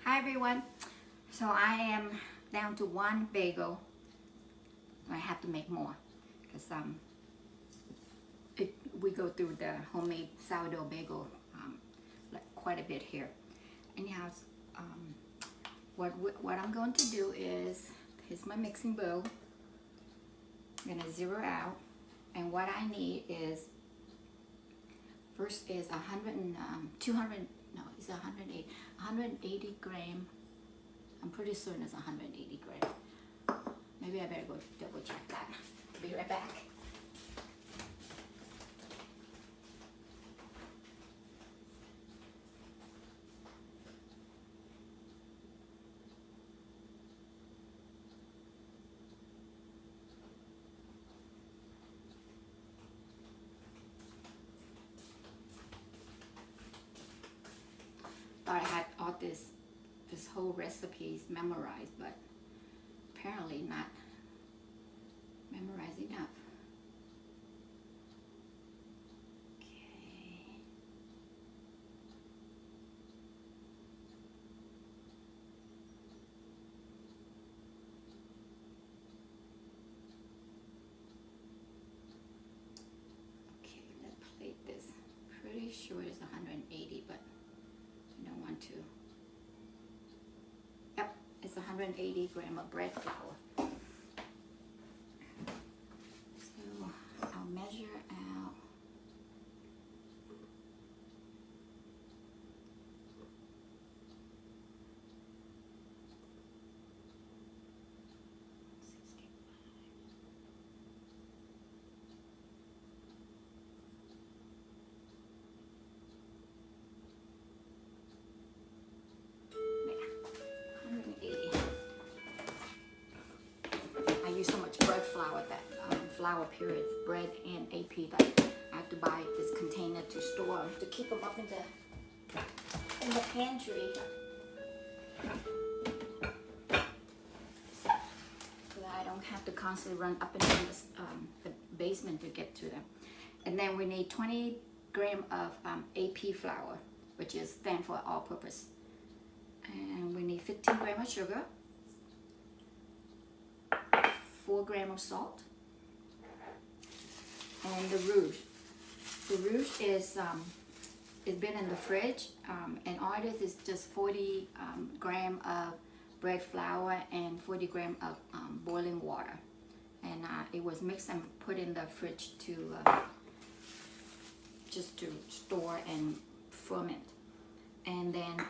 Hi everyone. So I am down to one bagel. I have to make more because we go through the homemade sourdough bagel like quite a bit here. Anyhow, um, what I'm going to do is, here's my mixing bowl. I'm gonna zero out, and what I need is, first is 180 gram. I'm pretty certain it's 180 gram. Maybe I better go double check that. Be right back. Thought I had all this whole recipes memorized, but apparently not memorized enough. Okay. Okay, let's plate this. Pretty sure it's 180, but I don't want to. Yep, it's 180 gram of bread flour. So I'll measure out. So much bread flour that flour period, bread and AP, that I have to buy this container to store to keep them up in the pantry, so that I don't have to constantly run up and down the basement to get to them. And then we need 20 gram of AP flour, which is stand for all purpose, and we need 15 gram of sugar, 4 gram of salt, and the rouge. The rouge is it's been in the fridge, and all it is just 40 gram of bread flour and 40 gram of boiling water, and it was mixed and put in the fridge to just to store and ferment. And then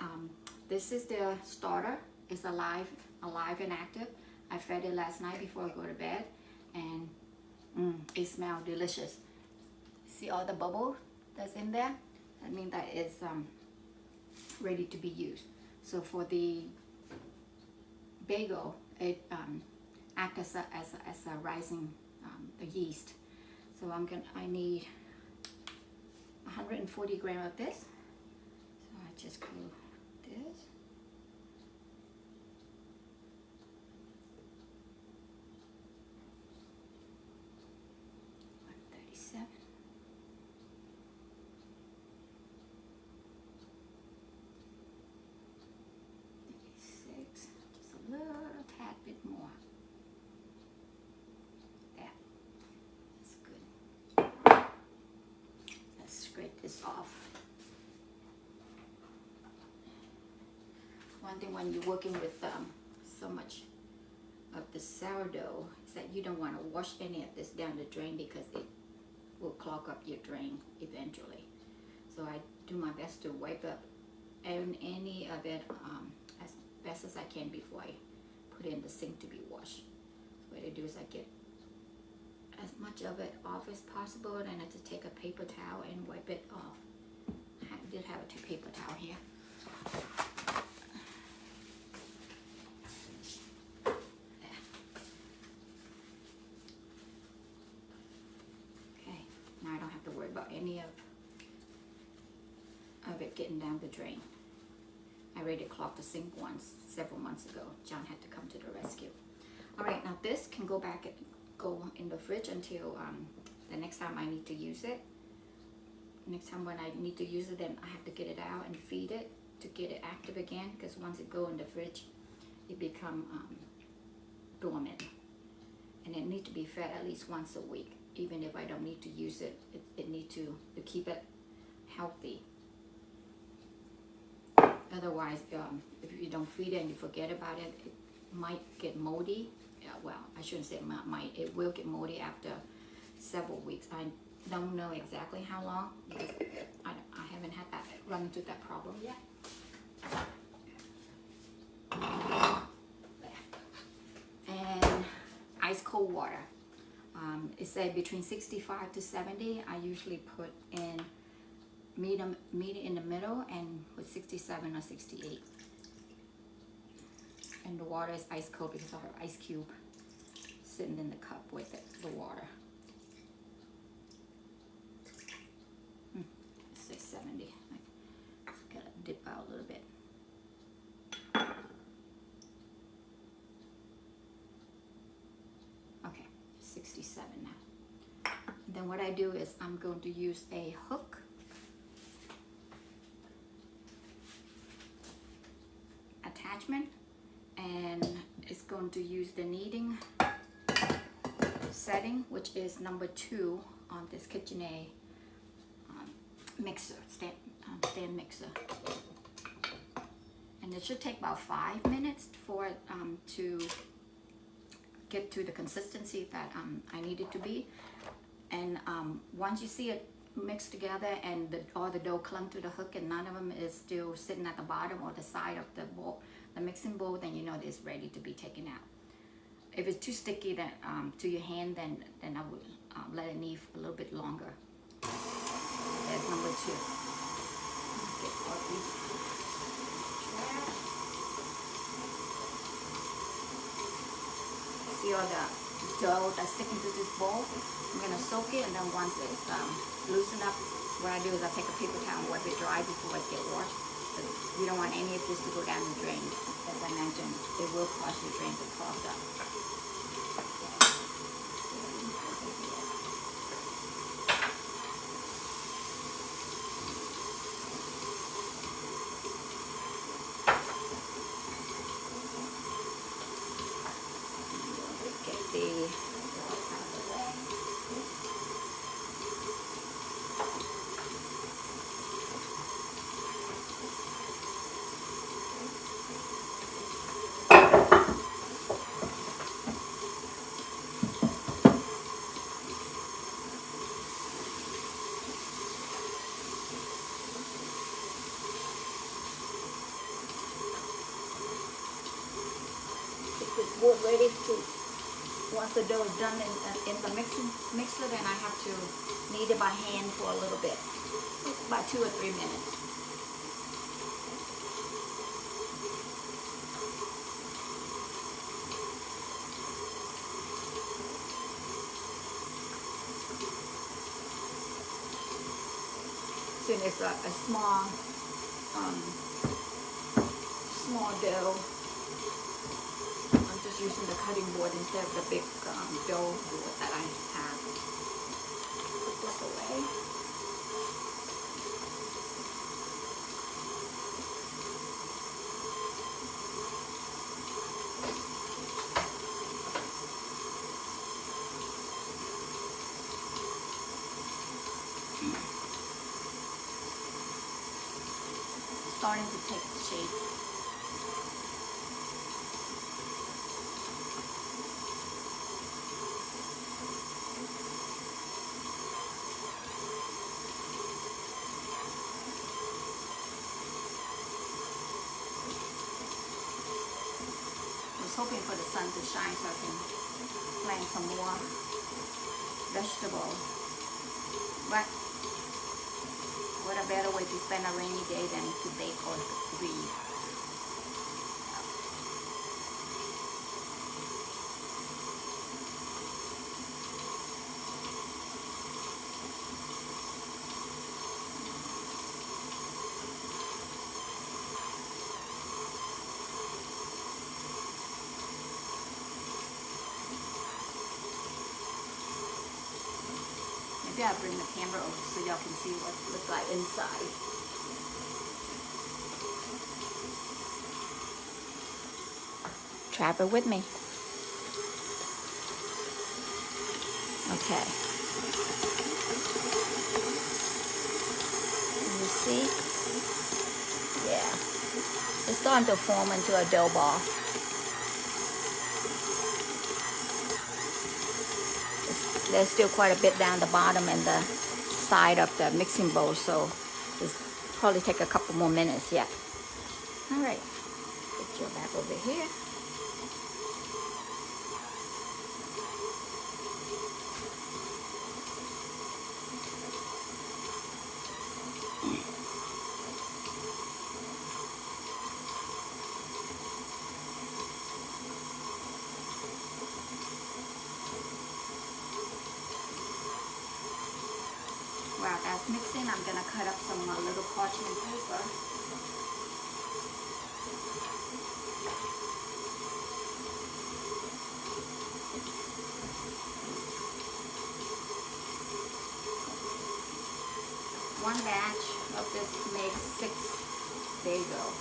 this is the starter. It's alive and active. I fed it last night before I go to bed, and it smells delicious. See all the bubble that's in there? That means that it's ready to be used. So for the bagel, it acts as a rising the yeast. So I need 140 gram of this. So I just go this. Little tad bit more. There. That's good. Let's scrape this off. One thing when you're working with so much of the sourdough is that you don't want to wash any of this down the drain, because it will clog up your drain eventually. So I do my best to wipe up any of it as best as I can before I put it in the sink to be washed. So what I do is I get as much of it off as possible, and I just take a paper towel and wipe it off. I did have a paper towel here. There. Okay, now I don't have to worry about any of it getting down the drain. I already clogged the sink once, several months ago. John had to come to the rescue. All right, now this can go in the fridge until the next time I need to use it. Next time when I need to use it, then I have to get it out and feed it to get it active again, because once it go in the fridge, it become dormant, and it need to be fed at least once a week. Even if I don't need to use it, it need to keep it healthy. Otherwise, if you don't feed it and you forget about it, it might get moldy. Well, I shouldn't say might. It will get moldy after several weeks. I don't know exactly how long, because I haven't had that run into that problem yet. And ice cold water. It said between 65 to 70. I usually put in medium in the middle, and with 67 or 68. And the water is ice cold because I have ice cube sitting in the cup with it, the water. It says 70. I just gotta dip out a little bit. Okay, 67 now. And then what I do is I'm going to use a hook. Attachment, and it's going to use the kneading setting, which is number 2 on this KitchenAid mixer, stand mixer. And it should take about 5 minutes for it to get to the consistency that I need it to be. And once you see it mixed together and all the dough clung to the hook and none of them is still sitting at the bottom or the side of the bowl, the mixing bowl, then you know it's ready to be taken out. If it's too sticky then, to your hand, then I would let it knead a little bit longer. That's number 2. Get all these trash. See all the dough that's sticking to this bowl? I'm gonna soak it, and then once it's loosened up, what I do is I take a paper towel and wipe it dry before it gets washed. But you don't want any of this to go down the drain. As I mentioned, it will cause your drain to clog up. Get the wood ready to, once the dough is done in the mixer, then I have to knead it by hand for a little bit, about 2 or 3 minutes. Since it's a small dough, using the cutting board instead of the big dough board that I have. Put this away. Starting to take shape. Hoping for the sun to shine so I can plant some more vegetables. But what a better way to spend a rainy day than to bake or read. Maybe I'll bring the camera over so y'all can see what it looks like inside. Travel with me. Okay. You see? Yeah. It's starting to form into a dough ball. There's still quite a bit down the bottom and the side of the mixing bowl, so it's probably take a couple more minutes yet. All right, put your back over here. While that's mixing, I'm gonna cut up some little parchment paper. One batch of this makes 6 bagels.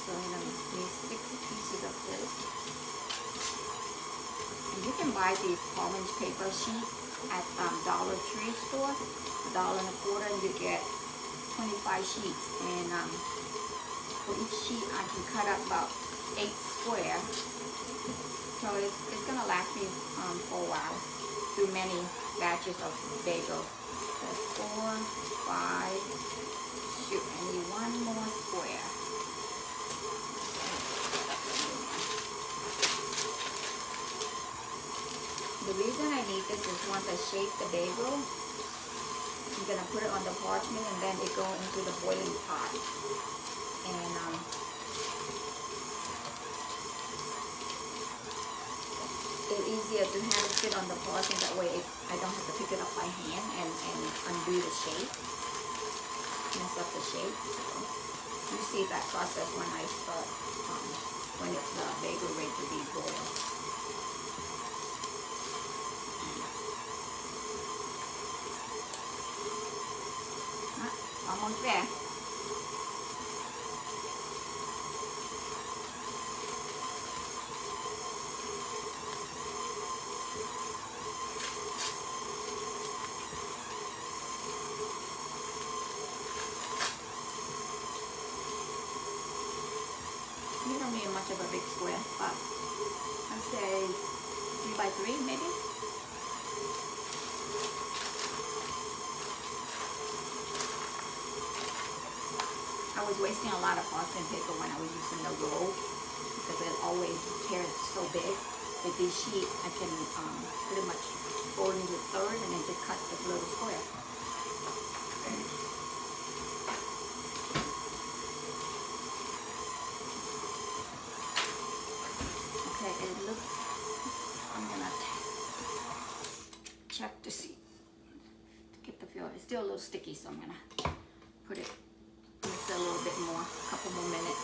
So I'm gonna make 6 pieces of this. And you can buy these orange paper sheets at Dollar Tree store, $1.25, and you get 25 sheets. And for each sheet, I can cut up about 8 squares. So it's gonna last me for a while through many batches of bagels. That's 4, 5. Shoot, I need one more square. The reason I need this is once I shape the bagel, I'm gonna put it on the parchment and then it go into the boiling pot. And it's easier to have it sit on the parchment, that way I don't have to pick it up by hand and undo the shape, mess up the shape. So you see that process when I start, when it's the bagel ready to be boiled. Almost there. You don't need much of a big square, but I'd say 3 by 3 maybe. I was wasting a lot of parchment paper when I was using the roll because it always tears so big. With this sheet, I can pretty much fold into a third and then just cut the little square. Okay, it looks. I'm gonna check to see, to get the feel. It's still a little sticky, so I'm gonna put it. Mix it a little bit more, a couple more minutes.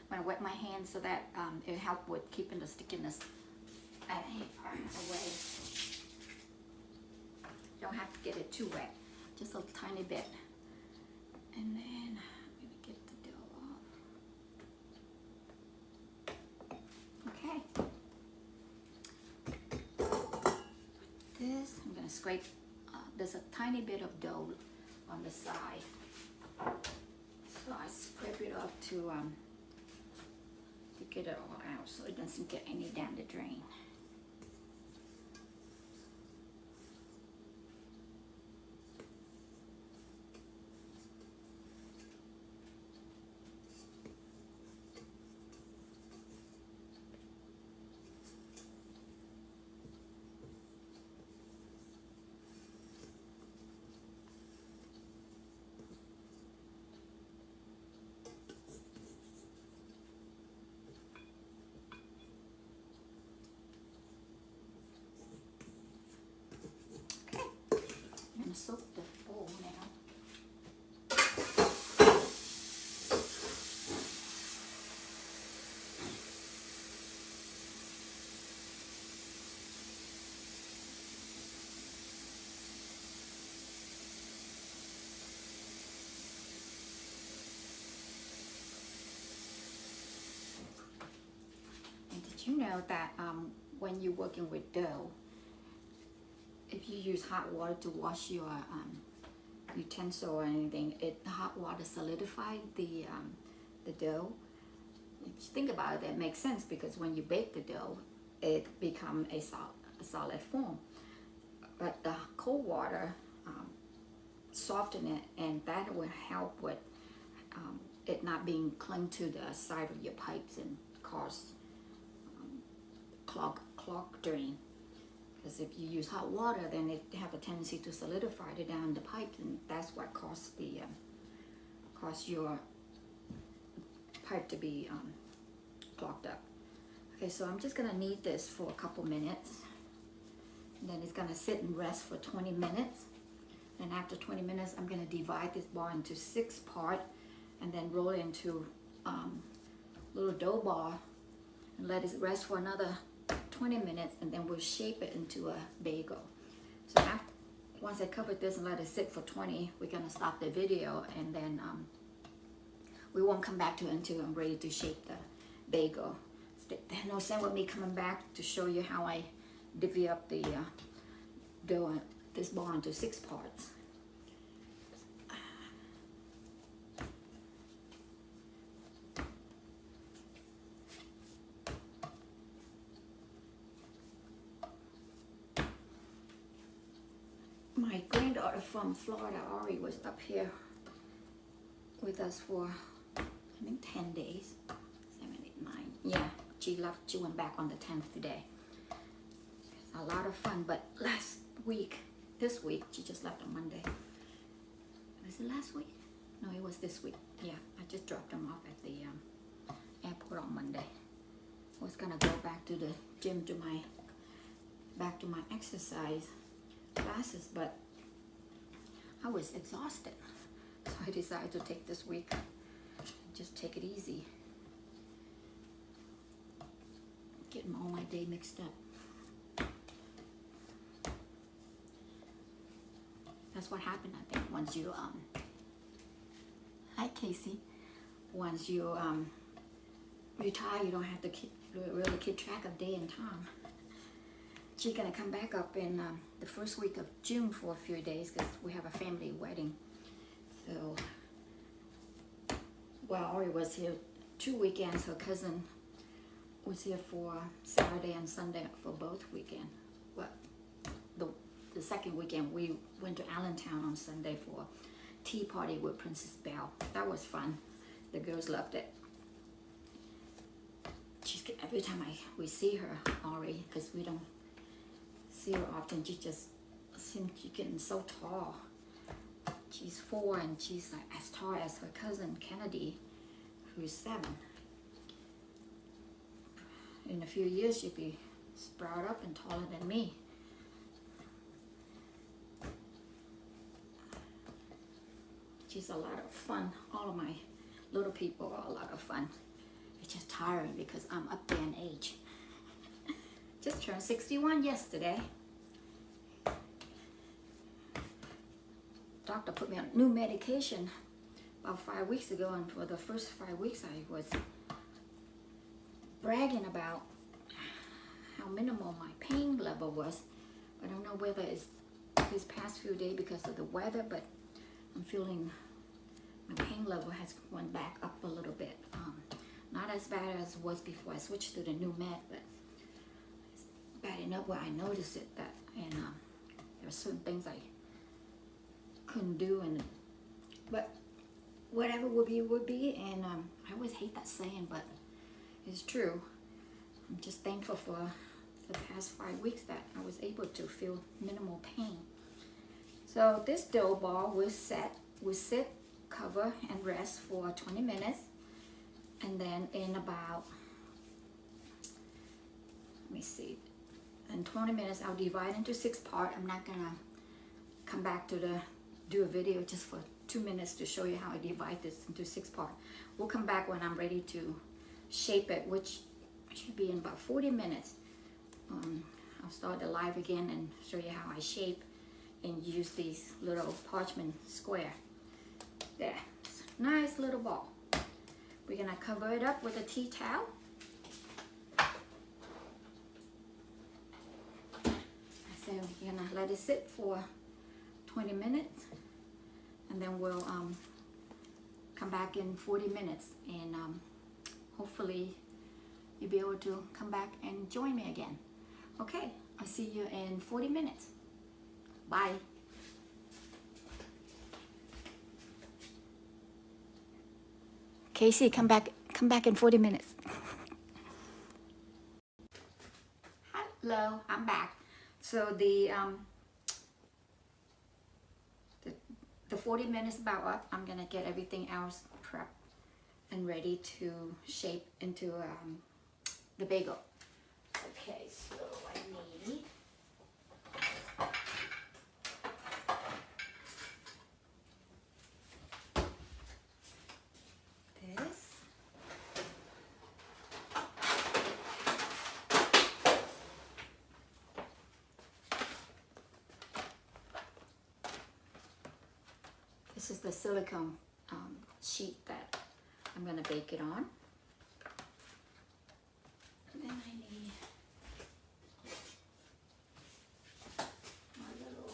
I'm gonna wet my hands so that it'll help with keeping the stickiness away. Don't have to get it too wet, just a tiny bit. And then I'm gonna get the dough off. Okay. This, I'm gonna scrape, there's a tiny bit of dough on the side. So I scrape it off to get it all out so it doesn't get any down the drain. I'm gonna soak the bowl now. And did you know that when you're working with dough, if you use hot water to wash your utensil or anything, the hot water solidifies the dough. If you think about it, that makes sense because when you bake the dough, it becomes a solid form. But the cold water soften it, and that will help with it not being clung to the side of your pipes and cause clog drain. Because if you use hot water, then it have a tendency to solidify it down the pipe, and that's what causes your pipe to be clogged up. Okay, so I'm just gonna knead this for a couple minutes, and then it's gonna sit and rest for 20 minutes. And after 20 minutes, I'm gonna divide this ball into 6 parts, and then roll it into little dough ball, and let it rest for another 20 minutes, and then we'll shape it into a bagel. So once I cover this and let it sit for 20, we're gonna stop the video, and then we won't come back to it until I'm ready to shape the bagel. There's no sense with me coming back to show you how I divvy up the dough, this ball into 6 parts. My granddaughter from Florida, Ari, was up here with us for, I think, 10 days, 7, 8, 9. Yeah, she went back on the 10th today. It's a lot of fun, but this week, she just left on Monday. Was it last week? No, it was this week. Yeah, I just dropped them off at the airport on Monday. I was gonna go back to the gym back to my exercise classes, but I was exhausted, so I decided to take this week and just take it easy, getting all my day mixed up. That's what happened, I think, once you hi Casey, once you retire, you don't have to really keep track of day and time. She's gonna come back up in the first week of June for a few days because we have a family wedding. So, well, Ori was here 2 weekends. Her cousin was here for Saturday and Sunday for both weekends. Well, the second weekend we went to Allentown on Sunday for a tea party with Princess Belle. That was fun. The girls loved it. Every time we see her, Ori, because we don't see her often, she just seems she's getting so tall. She's 4 and she's like as tall as her cousin Kennedy, who's 7. In a few years, she'll be sprout up and taller than me. She's a lot of fun. All of my little people are a lot of fun. It's just tiring because I'm up there in age. Just turned 61 yesterday. Doctor put me on new medication about 5 weeks ago, and for the first 5 weeks I was bragging about how minimal my pain level was. I don't know whether it's this past few days because of the weather, but I'm feeling my pain level has went back up a little bit. Not as bad as it was before I switched to the new med, but it's bad enough where I noticed it that, and there are certain things I couldn't do, but whatever would be, and I always hate that saying, but it's true. I'm just thankful for the past 5 weeks that I was able to feel minimal pain. So this dough ball will sit, cover, and rest for 20 minutes. And then in about, let me see, in 20 minutes, I'll divide into 6 parts. I'm not gonna come back to do a video just for 2 minutes to show you how I divide this into 6 parts. We'll come back when I'm ready to shape it, which should be in about 40 minutes. I'll start the live again and show you how I shape and use these little parchment square. There, nice little ball. We're gonna cover it up with a tea towel. So we're gonna let it sit for 20 minutes, and then we'll come back in 40 minutes, and hopefully you'll be able to come back and join me again. Okay, I'll see you in 40 minutes. Bye. Casey, come back in 40 minutes. Hello, I'm back. So the 40 minutes about up. I'm gonna get everything else prepped and ready to shape into the bagel. Okay, so I need this. This is the silicone sheet that I'm going to bake it on. And then I need my little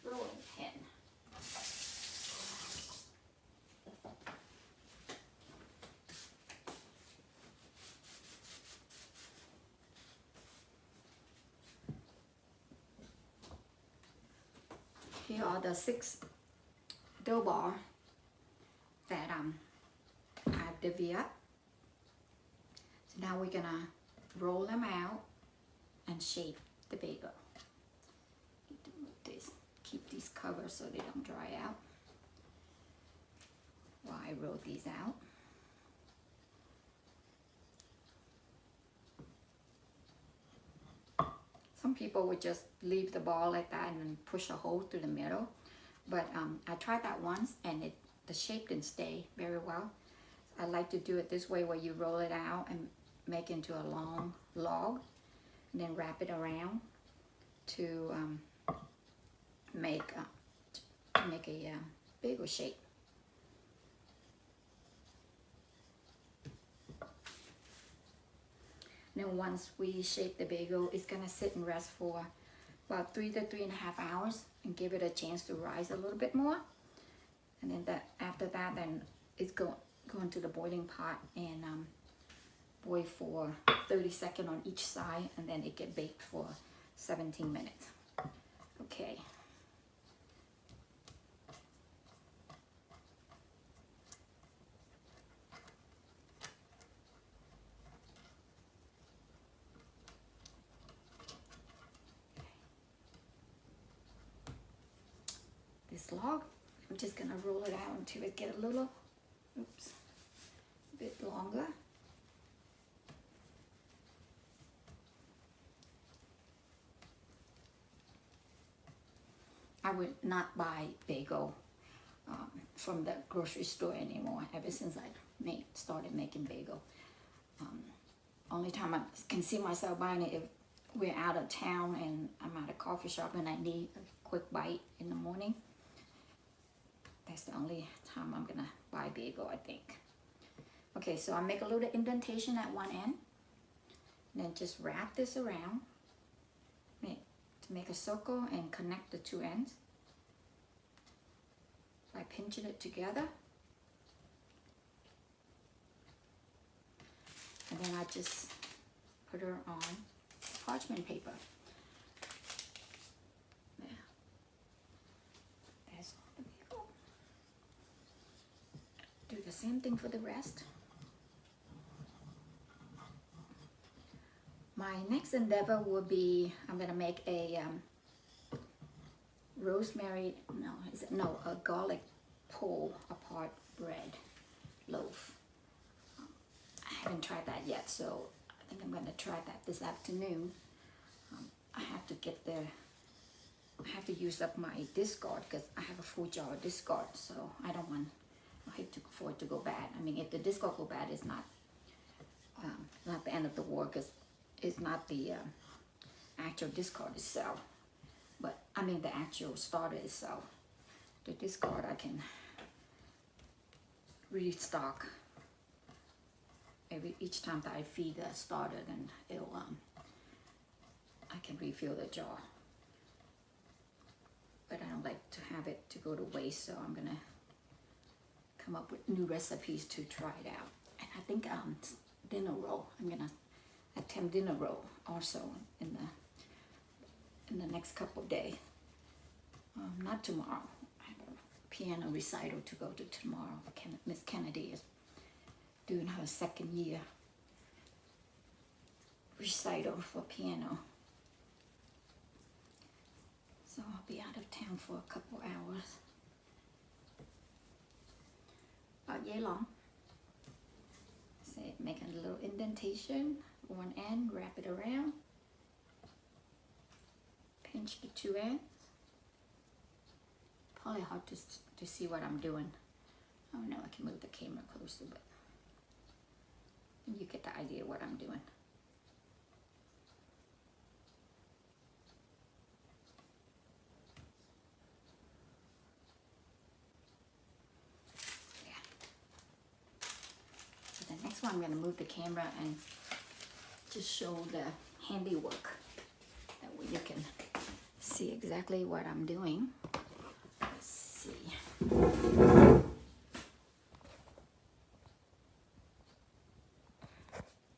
rolling pin. Here are the 6 dough bars that I divvy up. So now we're gonna roll them out and shape the bagel. Need to move this, keep these covered so they don't dry out while I roll these out. Some people would just leave the ball like that and then push a hole through the middle. But I tried that once and the shape didn't stay very well. I like to do it this way, where you roll it out and make it into a long log and then wrap it around to make a bagel shape. Then once we shape the bagel, it's gonna sit and rest for about 3 to 3.5 hours and give it a chance to rise a little bit more. And then after that, then it's going to the boiling pot and boil for 30 seconds on each side, and then it get baked for 17 minutes. Okay. This log, I'm just gonna roll it out until it get a little, bit longer. I would not buy bagel from the grocery store anymore ever since I started making bagel. Only time I can see myself buying it if we're out of town and I'm at a coffee shop and I need a quick bite in the morning. That's the only time I'm gonna buy bagel, I think. Okay, so I make a little indentation at one end, and then just wrap this around to make a circle and connect the two ends by pinching it together. And then I just put her on parchment paper. There. That's all the people. Do the same thing for the rest. My next endeavor will be, I'm gonna make a rosemary, a garlic pull apart bread loaf. I haven't tried that yet, so I think I'm gonna try that this afternoon. I have to use up my discard because I have a full jar of discard, so I hate for it to go bad. I mean, if the discard go bad, it's not the end of the war, because it's not the actual discard itself, but I mean the actual starter itself. The discard I can restock each time that I feed the starter, then it'll I can refill the jar. But I don't like to have it to go to waste, so I'm gonna come up with new recipes to try it out. And I think dinner roll, I'm gonna attempt dinner roll also in the next couple of days. Not tomorrow. I have a piano recital to go to tomorrow. Miss Kennedy is doing her second year recital for piano. So I'll be out of town for a couple hours. About yay long. Say, make a little indentation. One end, wrap it around, pinch the two ends. Probably hard to see what I'm doing. Oh no, I can move the camera closer, but you get the idea of what I'm doing. Yeah. So the next one, I'm going to move the camera and just show the handiwork. That way you can see exactly what I'm doing. Let's see.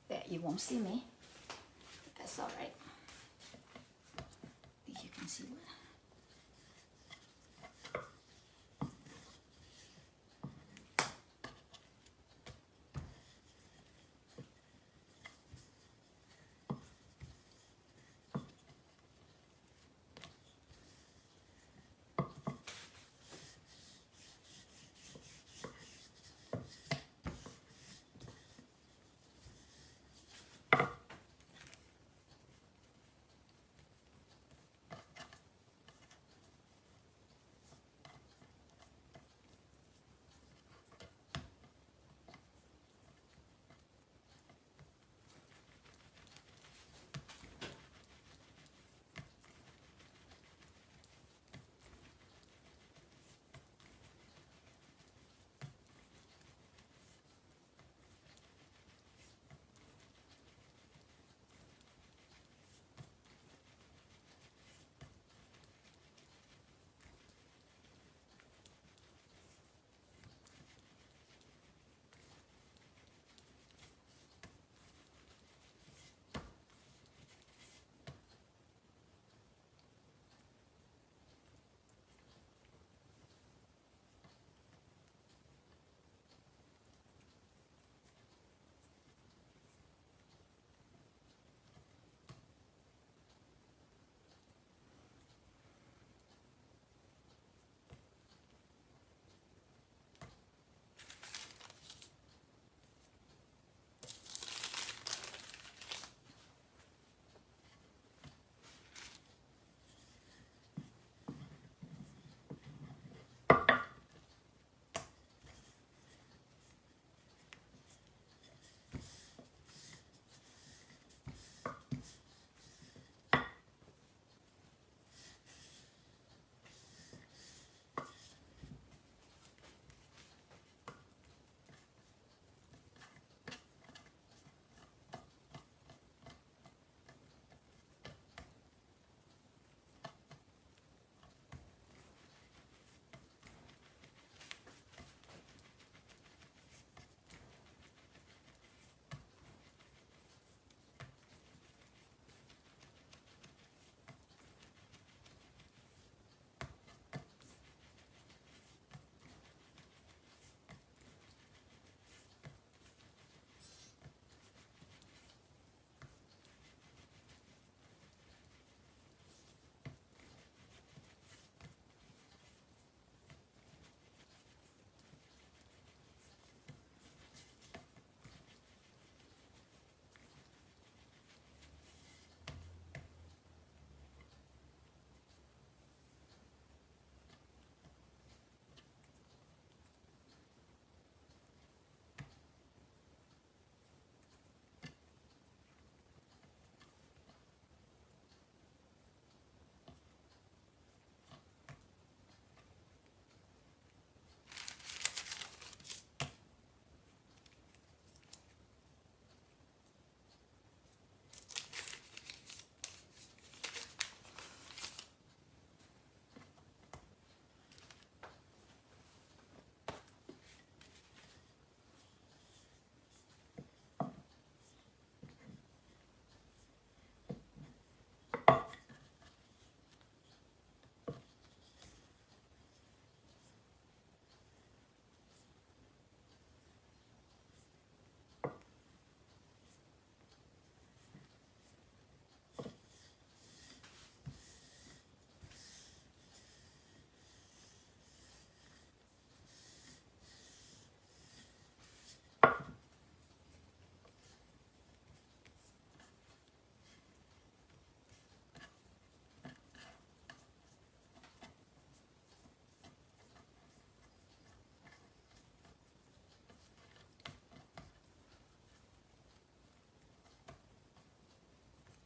There, you won't see me. That's all right. At least you can see what.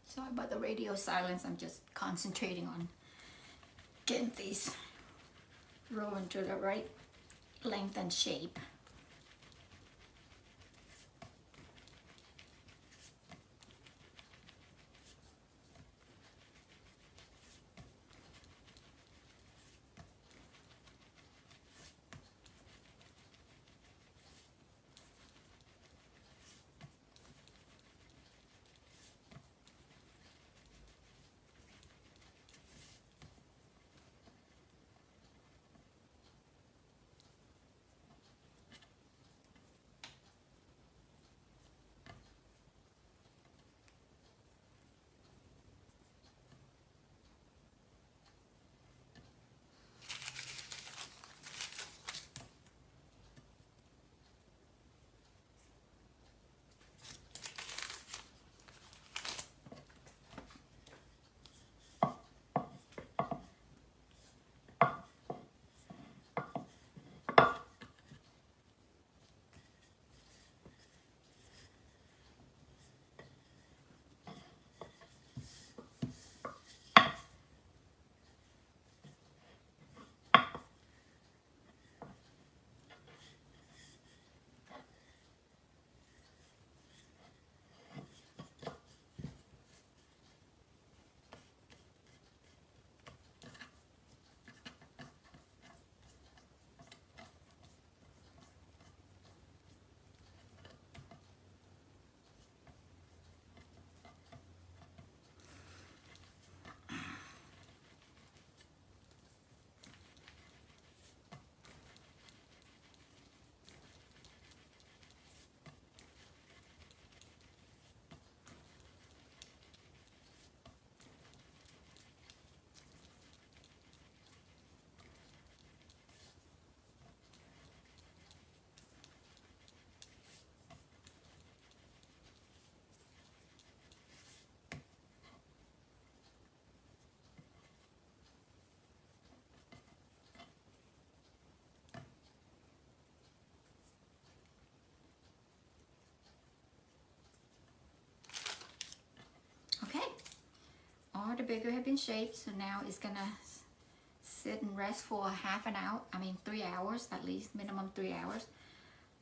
Sorry about the radio silence. I'm just concentrating on getting these roll into the right length and shape. Okay, all the bagel have been shaped, so now it's gonna sit and rest for half an hour. 3 hours at least, minimum 3 hours.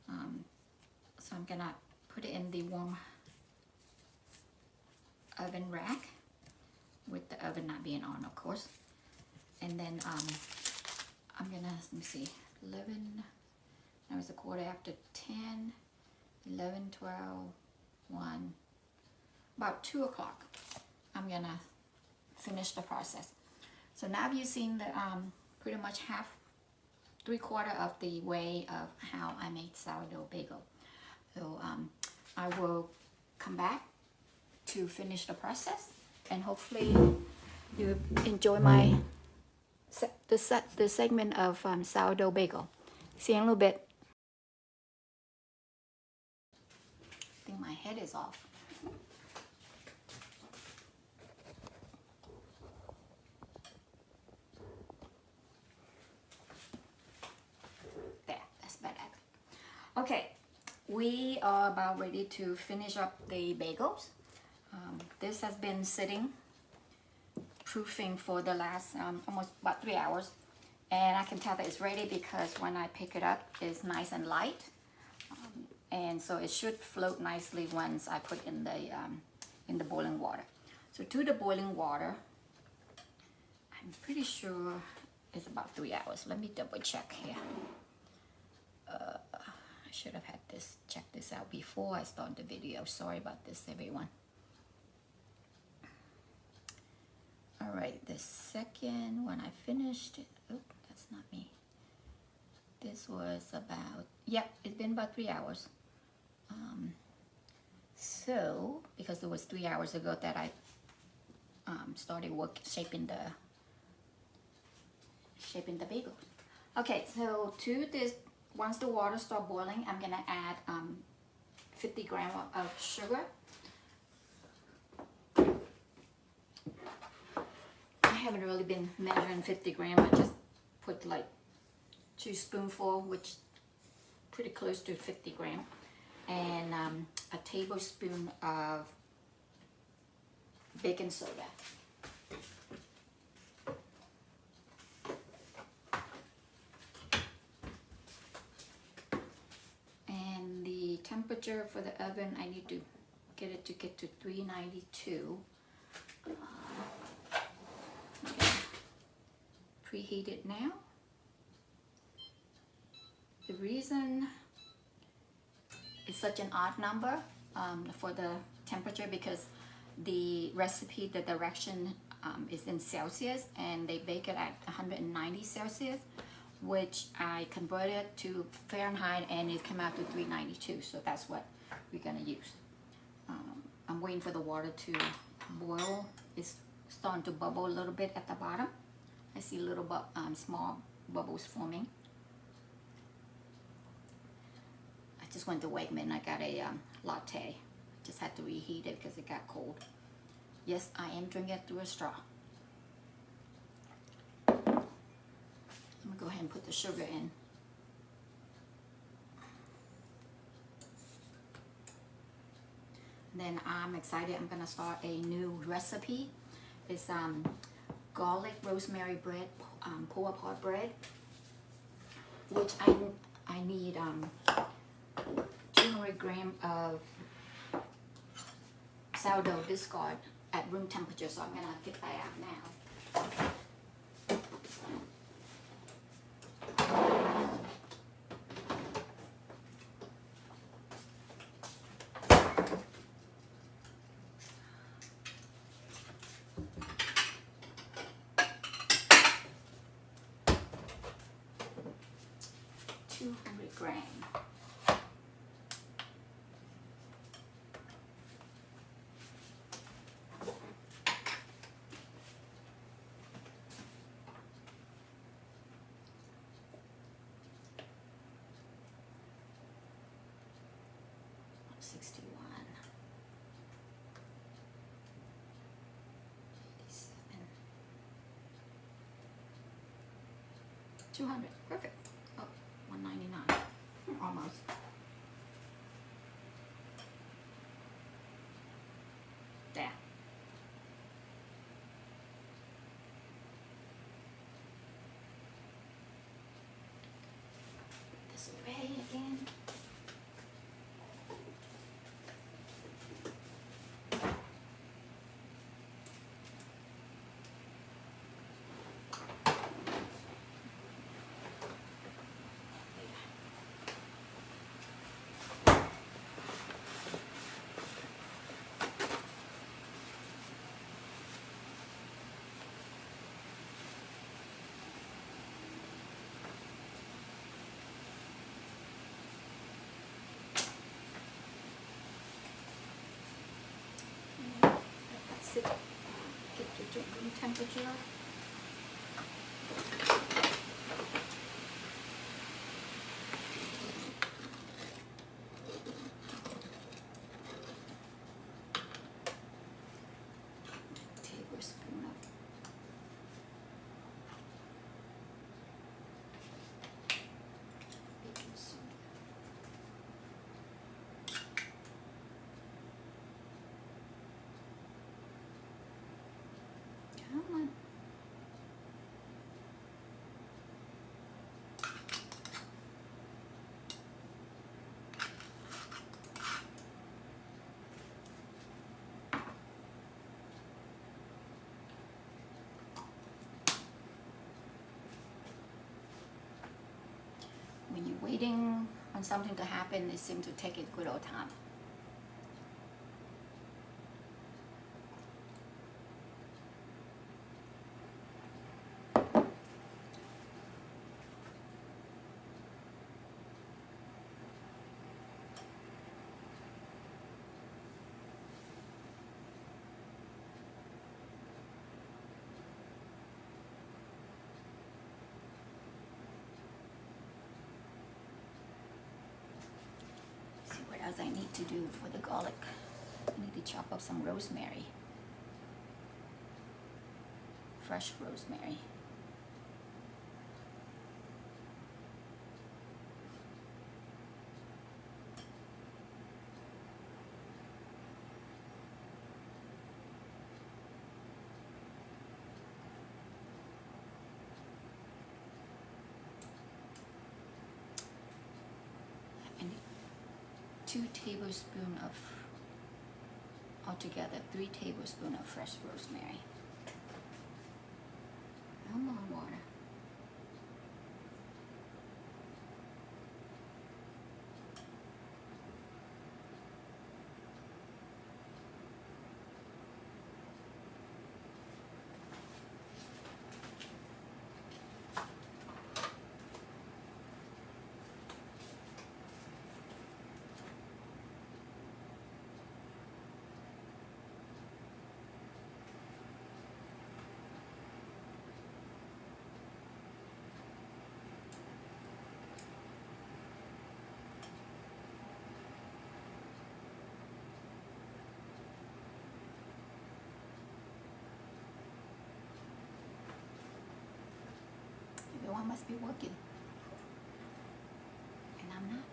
So I'm gonna put it in the warm oven rack with the oven not being on, of course. And then I'm gonna, let me see, 11, now it's a quarter after 10, 11, 12, 1, about 2 o'clock. I'm gonna finish the process. So now you've seen the pretty much half, 3/4 of the way of how I made sourdough bagel. So I will come back to finish the process, and hopefully you enjoy my the segment of sourdough bagel. See you in a little bit. I think my head is off. There, that's better. Okay, we are about ready to finish up the bagels. This has been sitting proofing for the last almost about 3 hours, and I can tell that it's ready because when I pick it up, it's nice and light, and so it should float nicely once I put in the boiling water. So to the boiling water, I'm pretty sure it's about 3 hours. Let me double check here. I should have had this check this out before I start the video. Sorry about this, everyone. All right, the second when I finished, oh, that's not me. This was about, yep, it's been about 3 hours. So, because it was 3 hours ago that I started shaping the bagels. Okay, so to this, once the water starts boiling, I'm gonna add 50 grams of sugar. I haven't really been measuring 50 grams. I just put like 2 spoonfuls, which pretty close to 50 grams, and a tablespoon of baking soda. And the temperature for the oven, I need to get it to 392. Preheat it now. The reason it's such an odd number for the temperature, because the recipe, the direction is in Celsius, and they bake it at 190 Celsius, which I converted to Fahrenheit, and it came out to 392. So that's what we're gonna use. I'm waiting for the water to boil. It's starting to bubble a little bit at the bottom. I see little small bubbles forming. I just went to Wegman and I got a latte. Just had to reheat it because it got cold. Yes, I am drinking it through a straw. I'm gonna go ahead and put the sugar in. Then I'm excited. I'm gonna start a new recipe. It's garlic rosemary bread, pull-apart bread, which I need 200 grams of sourdough discard at room temperature. So I'm gonna get that out now. 200 grams. $61. 87. 200. Perfect. Oh, 199. Almost. There. This away again. Get to room temperature. Tablespoon of baking soda. Come on. When you're waiting on something to happen, it seems to take a good old time. See what else I need to do for the garlic. I need to chop up some rosemary. Fresh rosemary. 2 tablespoons of, altogether 3 tablespoons of fresh rosemary. Come on, water. Everyone must be working, and I'm not.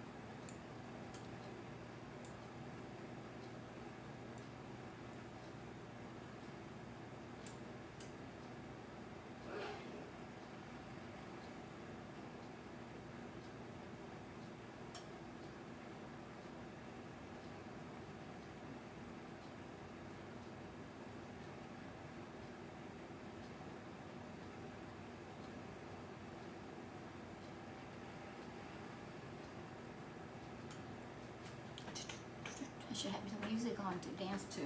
I should have some music on to dance to,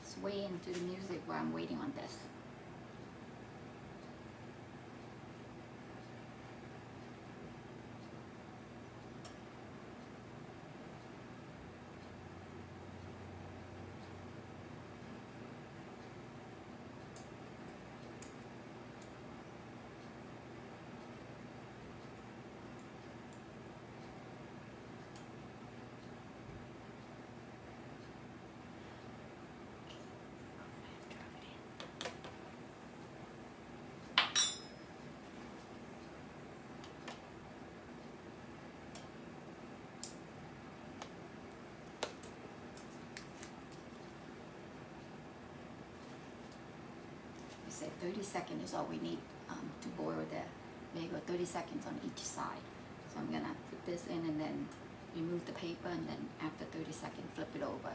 sway into the music while I'm waiting on this. Say 30 seconds is all we need to boil the bagel, 30 seconds on each side. So I'm gonna put this in and then remove the paper, and then after 30 seconds flip it over.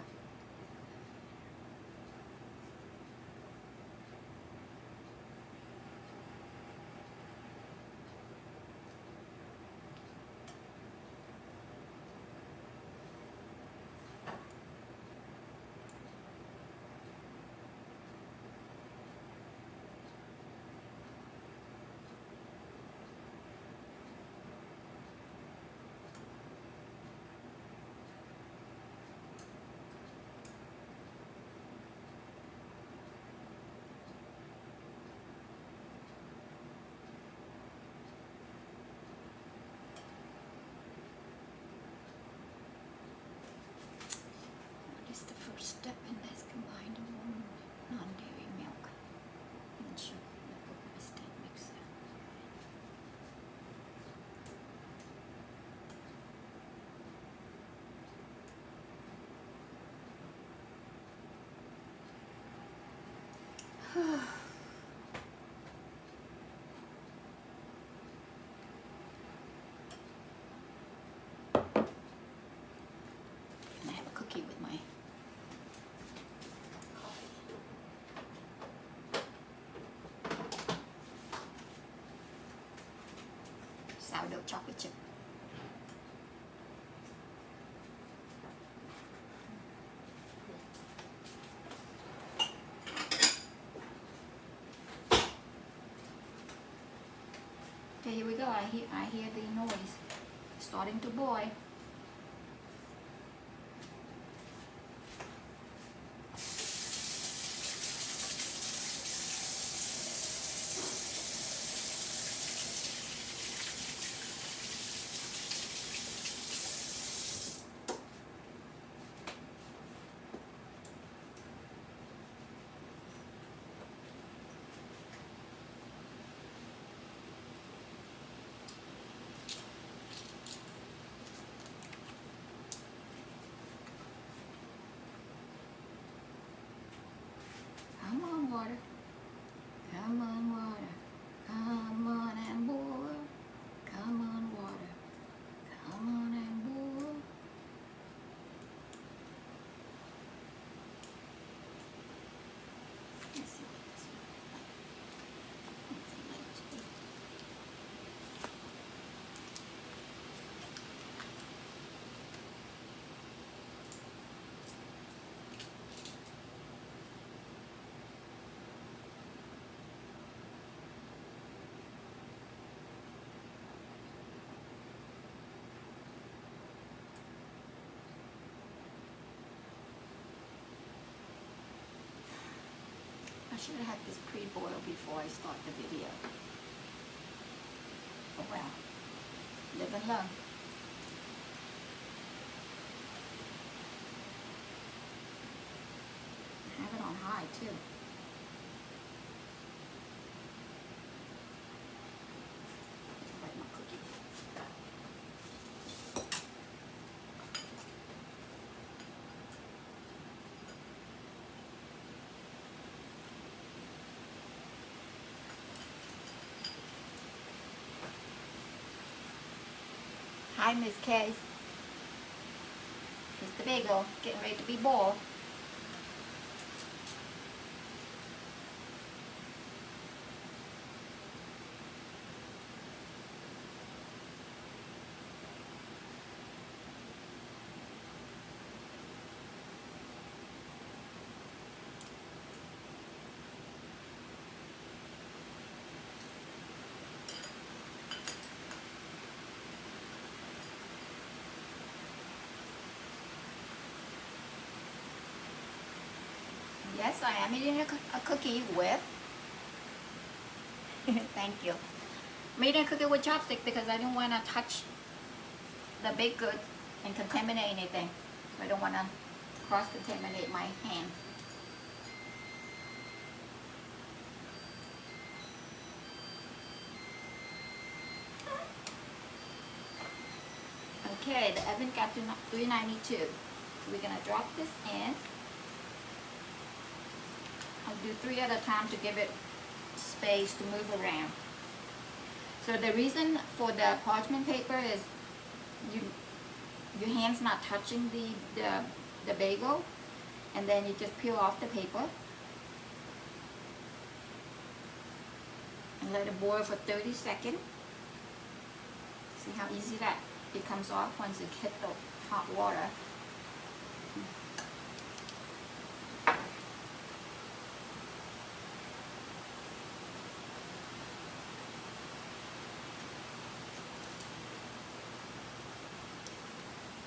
Step in this combined warm non-dairy milk and sugar in a stand mixer. And I have a cookie with my sourdough chocolate chip. Okay, here we go. I hear the noise starting to boil. Come on, water. Come on, water. Come on and boil. Come on, water. Come on and boil. should have had this pre-boiled before I start the video. Oh well, live and learn. I have it on high too. Like my cookie. Hi, Miss Kay. It's the bagel getting ready to be boiled. Yes, I am eating a cookie with, thank you. I'm eating a cookie with chopstick because I didn't want to touch the baked goods and contaminate anything. So I don't want to cross-contaminate my hand. Okay, the oven got to 392. So we're going to drop this in. I'll do 3 at a time to give it space to move around. So the reason for the parchment paper is your hand's not touching the bagel, and then you just peel off the paper and let it boil for 30 seconds. See how easy that it comes off once it hits the hot water.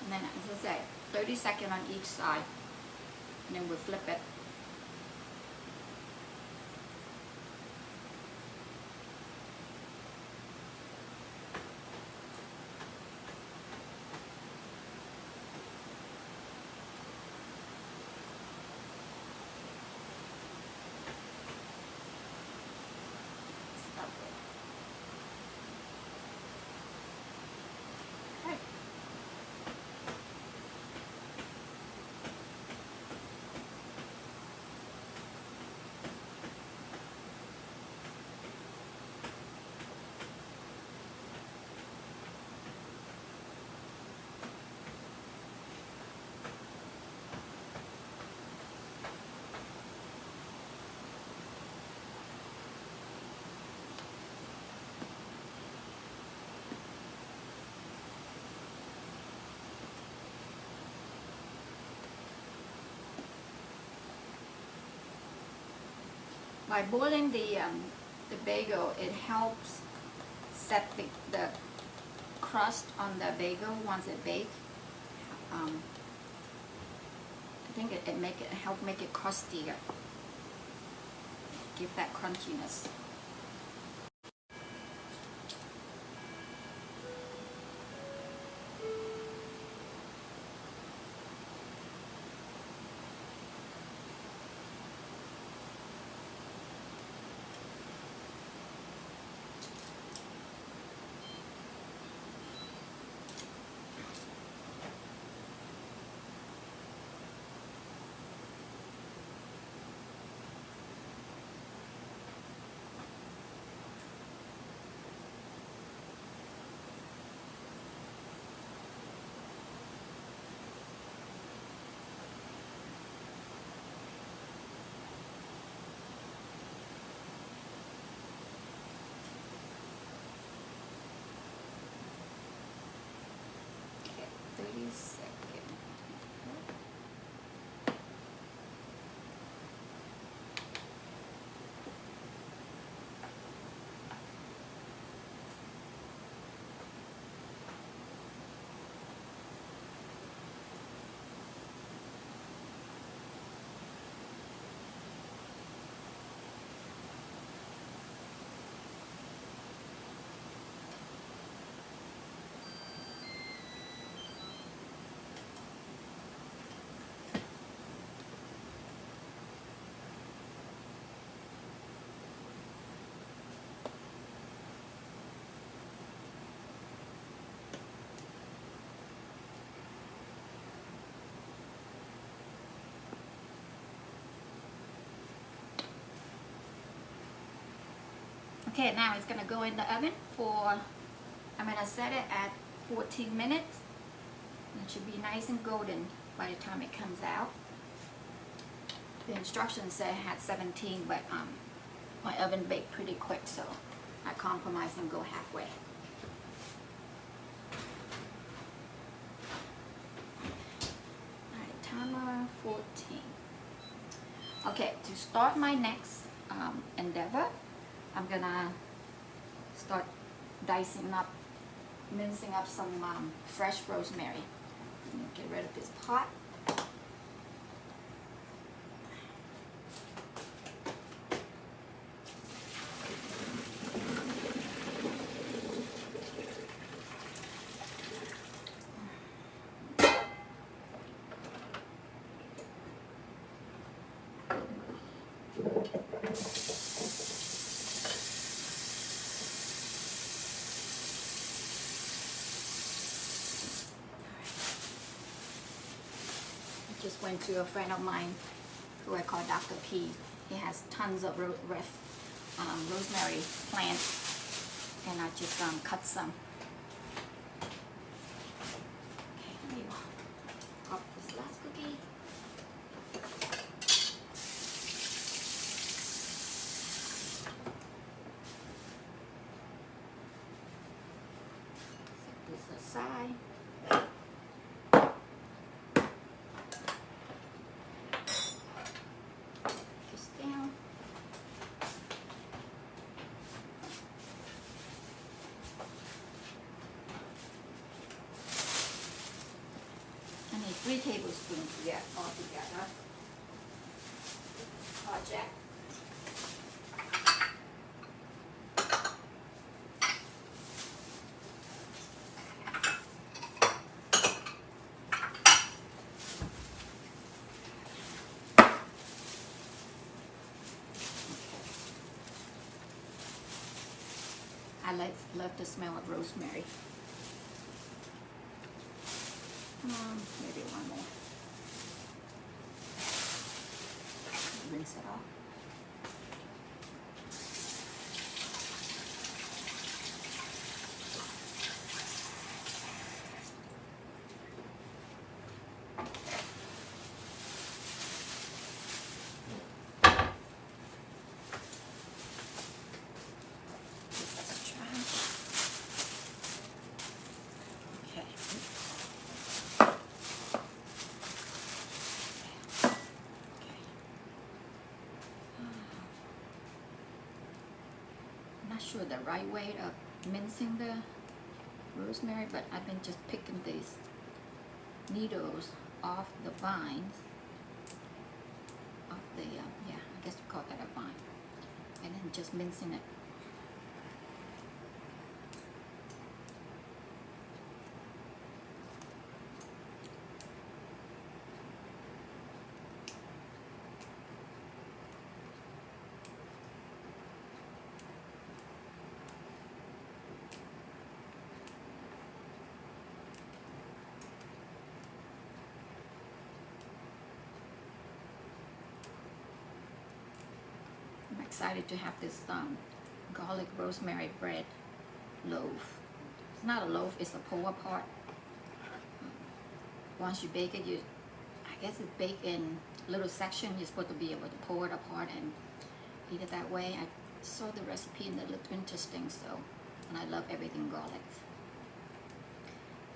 And then, as I say, 30 seconds on each side, and then we'll flip it. By boiling the bagel, it helps set the crust on the bagel once it bakes. I think it help make it crustier, give that crunchiness. Okay, now it's gonna go in the oven for, I'm gonna set it at 14 minutes. It should be nice and golden by the time it comes out. The instructions say it had 17, but my oven baked pretty quick, so I compromise and go halfway. Alright, timer 14. Okay, to start my next endeavor, I'm gonna start mincing up some fresh rosemary. Get rid of this pot. Just went to a friend of mine who I call Dr. P. He has tons of rosemary plants, and I just cut some. Okay, there you go. Pop this last cookie. Set this aside. I need 3 tablespoons to get all together. Project. I love the smell of rosemary. Maybe one more. Rinse it off. Let's try. Okay. Not sure the right way of mincing the rosemary, but I've been just picking these needles off the vines, off the, yeah, I guess you call that a vine, and then just mincing it. I'm excited to have this garlic rosemary bread loaf. It's not a loaf, it's a pull apart. Once you bake it, I guess it's baked in little section. You're supposed to be able to pull it apart and eat it that way. I saw the recipe and it looked interesting, so, and I love everything garlic.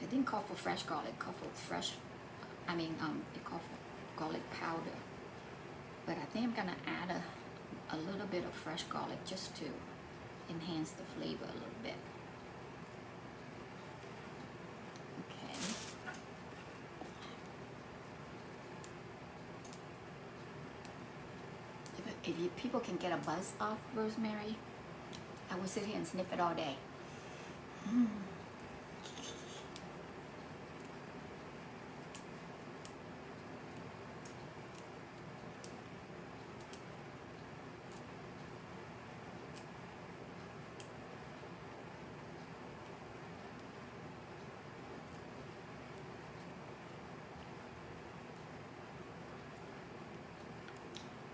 It didn't call for fresh garlic, it called for fresh, it called for garlic powder. But I think I'm gonna add a little bit of fresh garlic just to enhance the flavor a little bit. Okay. If people can get a buzz off rosemary, I would sit here and sniff it all day.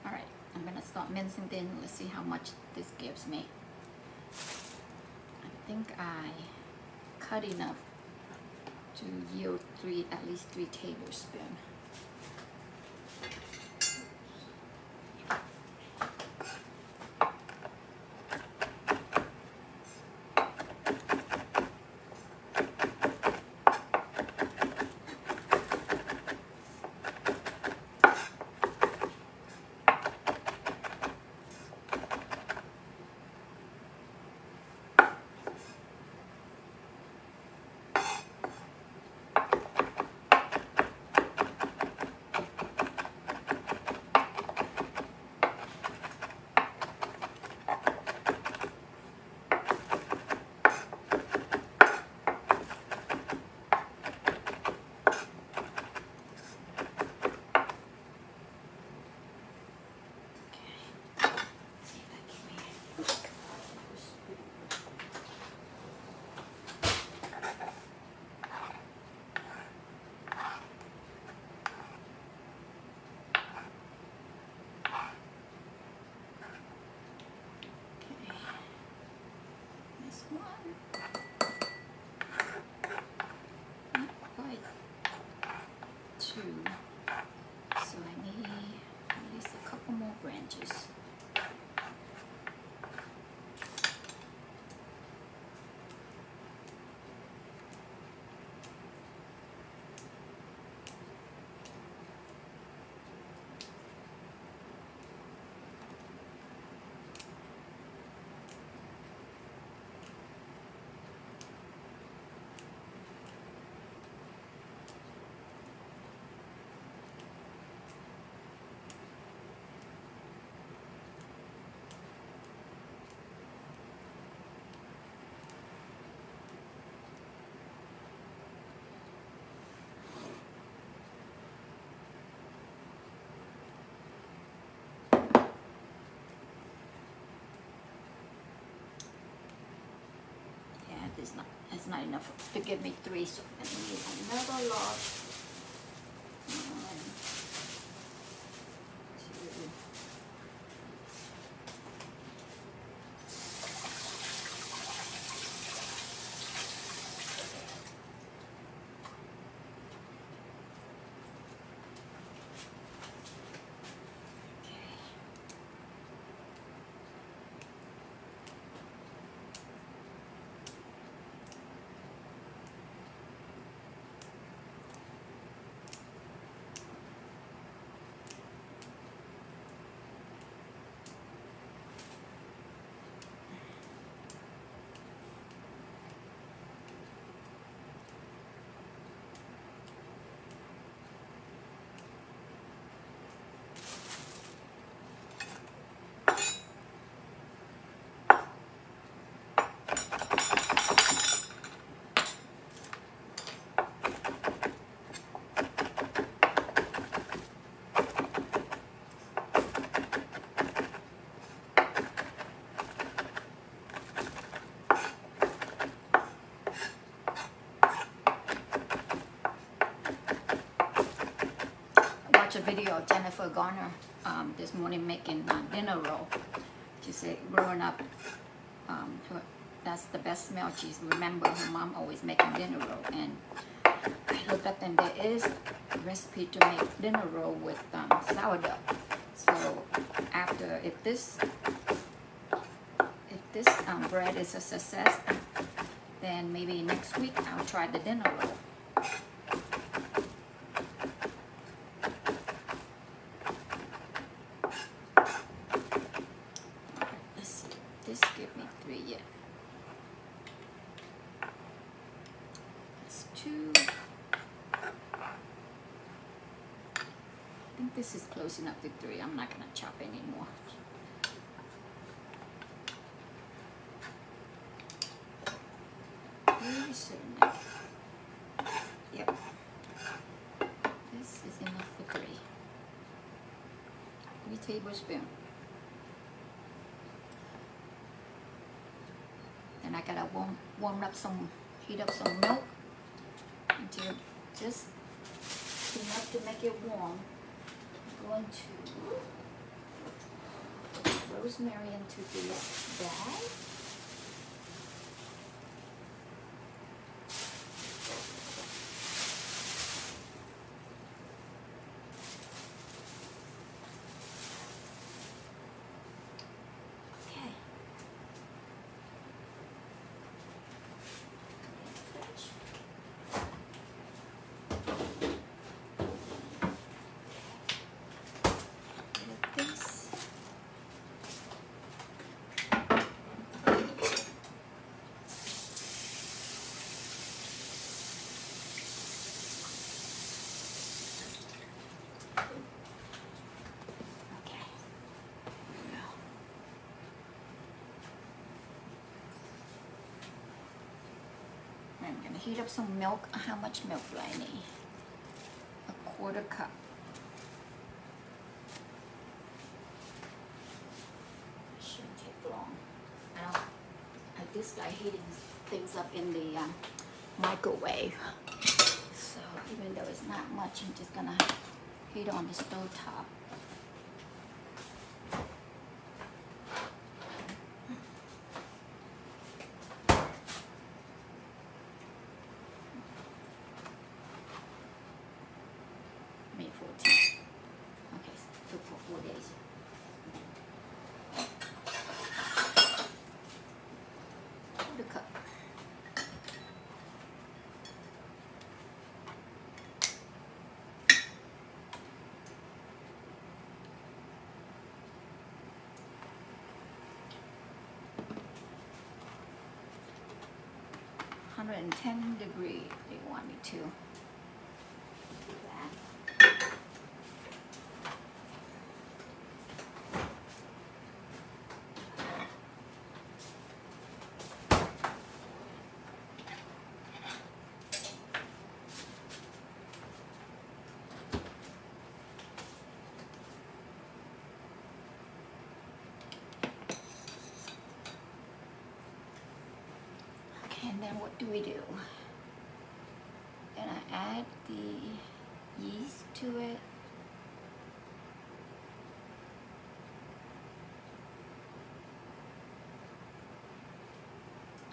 Alright, I'm going to start mincing then. Let's see how much this gives me. I think I cut enough to yield at least 3 tablespoons. Not quite 2, so I need at least a couple more branches. It's not enough to give me 3, so I need another log. 1, 2. A video of Jennifer Garner this morning making dinner roll. She said growing up, that's the best smell she's remember her mom always making dinner roll. And I looked up and there is a recipe to make dinner roll with sourdough. So after if this bread is a success, then maybe next week I'll try the dinner roll. This is close enough to 3. I'm not going to chop anymore. Yep. This is enough for 3. 3 tablespoons. And I got to heat up some milk until just enough to make it warm. Going to rosemary into this bag. I'm gonna heat up some milk. How much milk do I need? A quarter cup. Shouldn't take long. I dislike heating things up in the microwave. So even though it's not much, I'm just gonna heat on the stove top. May 14th. Okay, so cook for 4 days. Quarter cup. $110 they want me to do that. And then what do we do? Then I add the yeast to it.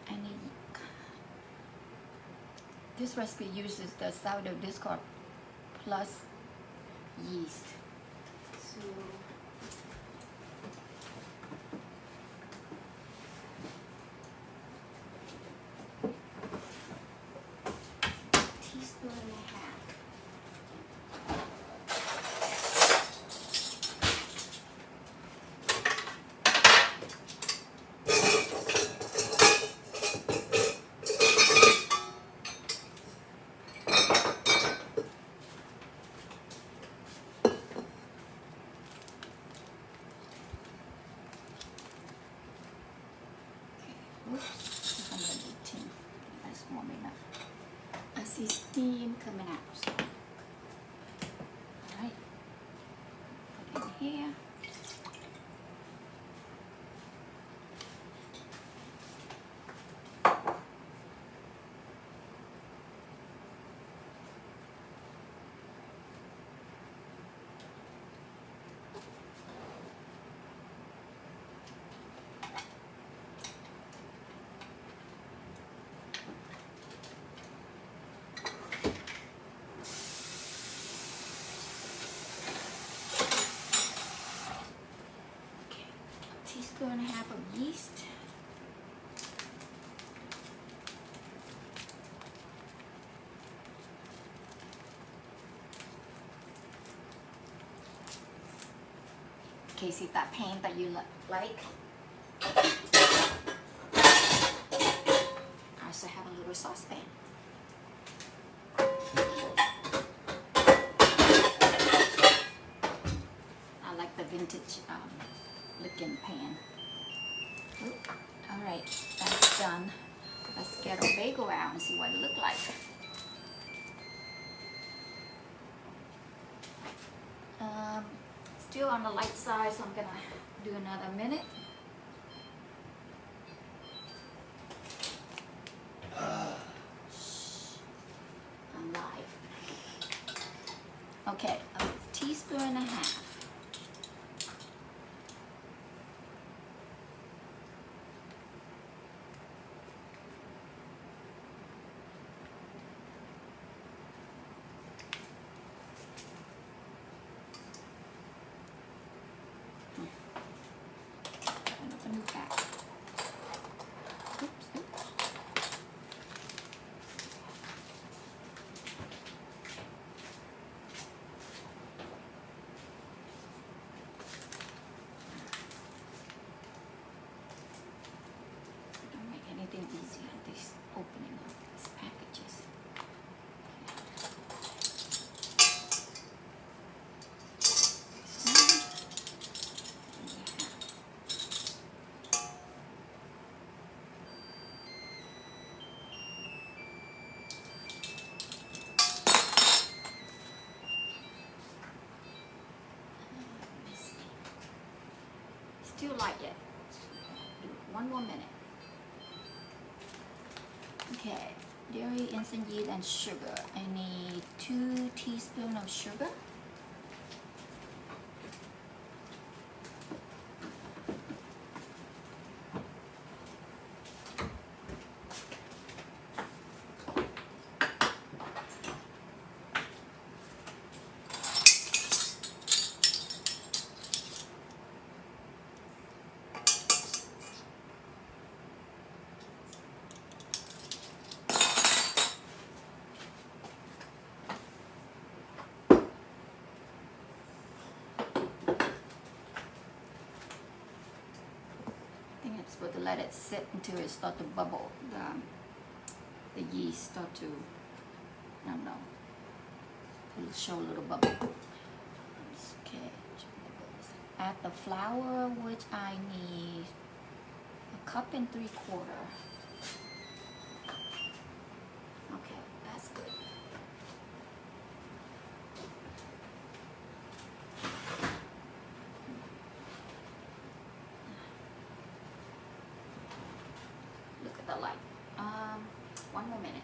And this recipe uses the sourdough discard plus yeast. So teaspoon and a half. Oops, 118. That's warm enough. I see steam coming out. So. All right. Put it in here. Teaspoon and a half of yeast. Casey, that pan that you like. I also have a little saucepan. I like the vintage looking pan. Oop. All right, that's done. Let's get our bagel out and see what it looks like. Still on the light side, so I'm gonna do another minute. I'm live. Okay, a teaspoon and a half. light yet. Do one more minute. Okay, dairy, instant yeast, and sugar. I need 2 teaspoons of sugar. Supposed to let it sit until it start to bubble. The yeast start to, I don't know, it'll show a little bubble. Okay, add the flour, which I need 1.75 cups. Okay, that's good. The light. One more minute.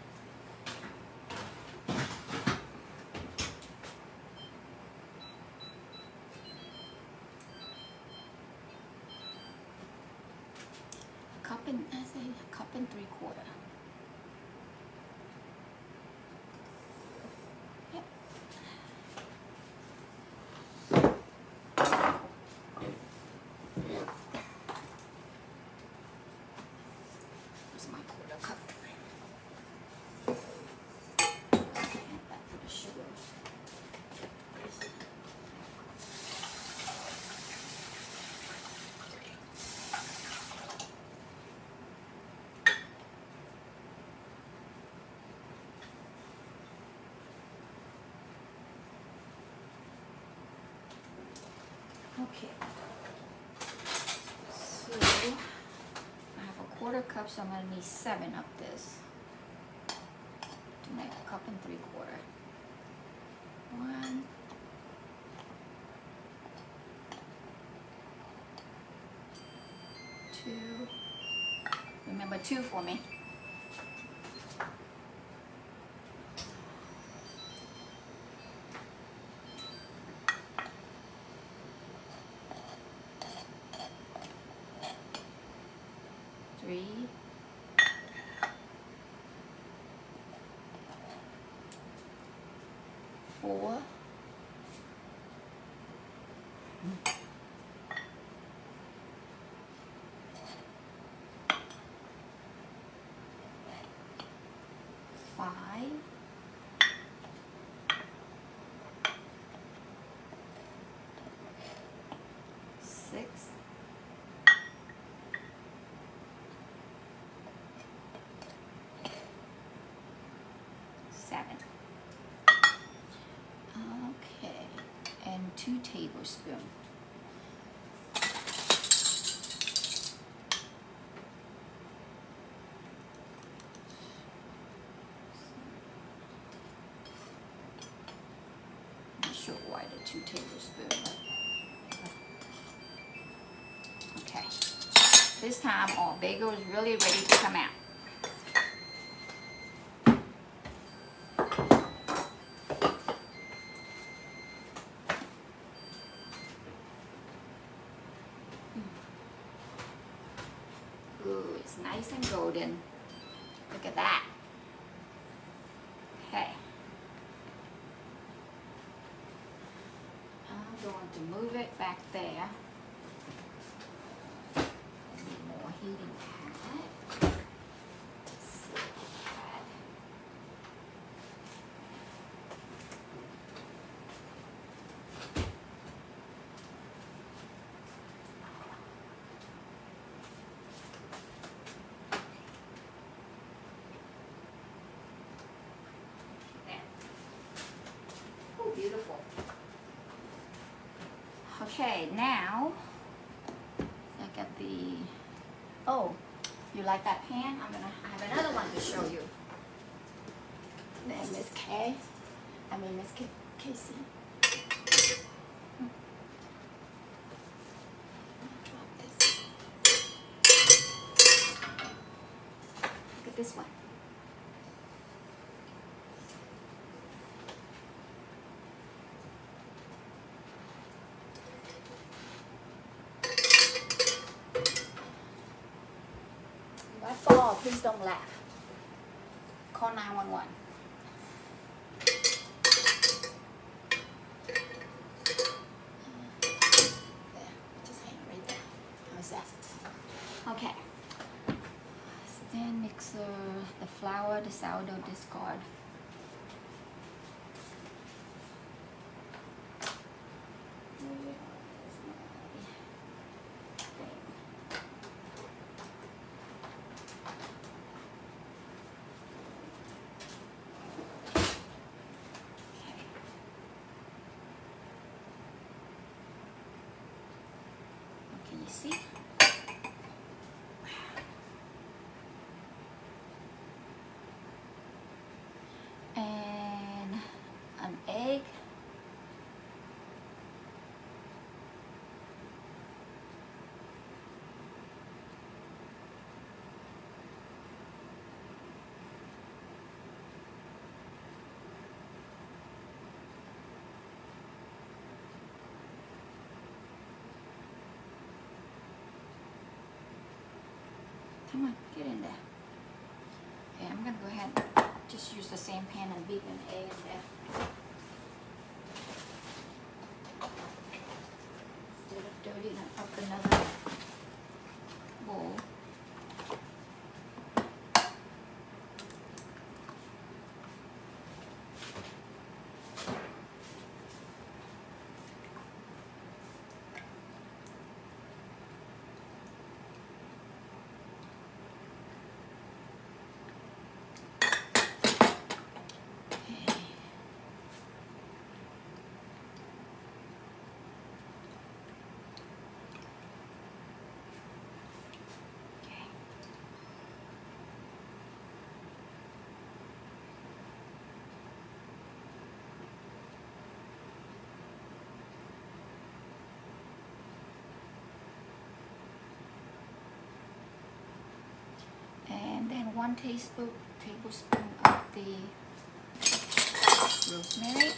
I say 1.75 cups. Yep. Here's my 1/4 cup. Add that for the sugar. Okay, so I have 1/4 cup, so I'm going to need 7 of this to make 1.75 cups. 1, 2, remember 2 for me. 3, 4, 5, 6, 7. Okay, and 2 tablespoons. Not sure why the 2 tablespoons. Okay, this time our bagel is really ready to come out. Ooh, it's nice and golden. Look at that. Okay. I'm going to move it back there. I need more heating pad. Let's see. Beautiful. Okay, now I got the, oh, you like that pan? I have another one to show you. Then Miss Casey. Drop this. this one. If I fall, please don't laugh. Call 911. There, just hang it right there. How's that? Okay. Stand mixer, the flour, the sourdough discard. Can you see? And an egg. Come on, get in there. Okay, I'm gonna go ahead and just use the same pan and beat an egg in there. Instead of dirtying up another bowl. And then 1 tablespoon of the rosemary.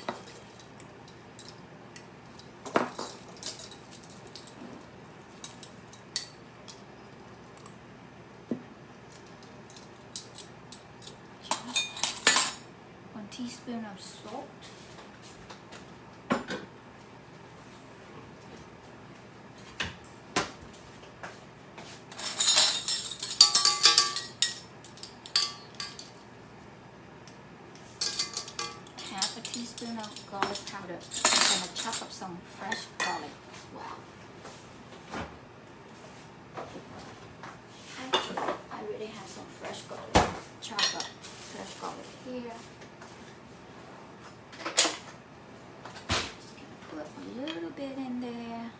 One teaspoon of salt. Teaspoon of garlic powder. I'm gonna chop up some fresh garlic. Wow. Actually, I already have some fresh garlic. Chop up fresh garlic here. Just gonna put a little bit in there.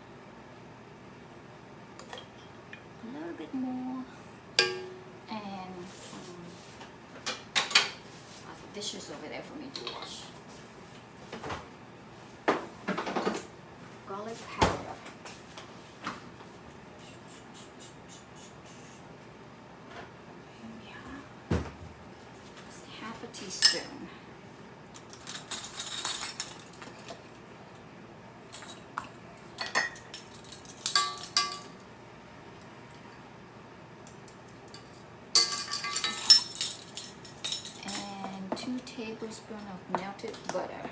A little bit more. And lots of dishes over there for me to wash. Garlic powder. Yeah. Just half a teaspoon. And 2 tablespoons of melted butter.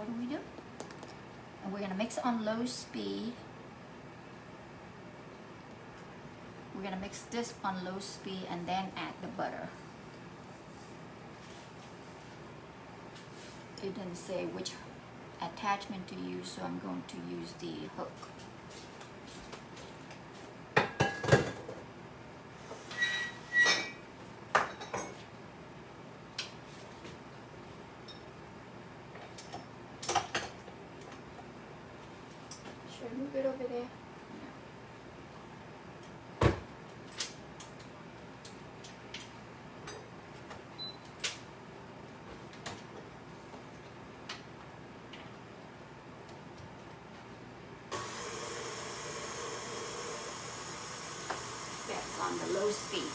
do we do? And we're gonna mix on low speed. We're gonna mix this on low speed and then add the butter. It didn't say which attachment to use, so I'm going to use the hook. Should I move it over there? That's on the low speed.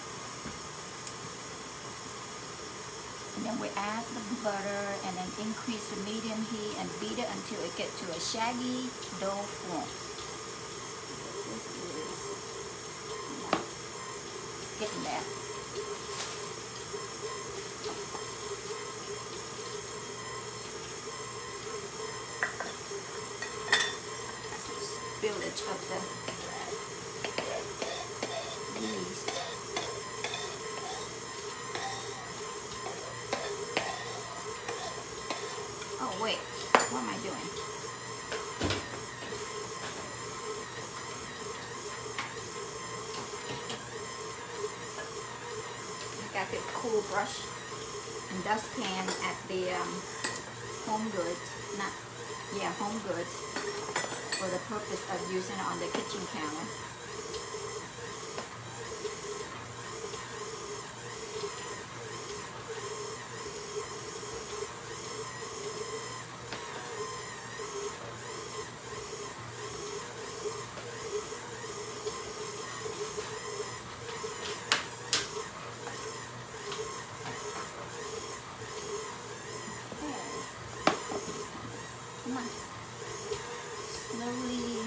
And then we add the butter and then increase the medium heat and beat it until it gets to a shaggy dough form. This is getting there. Spillage of the yeast. Oh wait, what am I doing? I got this cool brush and dustpan at the Home Goods, Home Goods, for the purpose of using it on the kitchen counter. Come on. Slowly.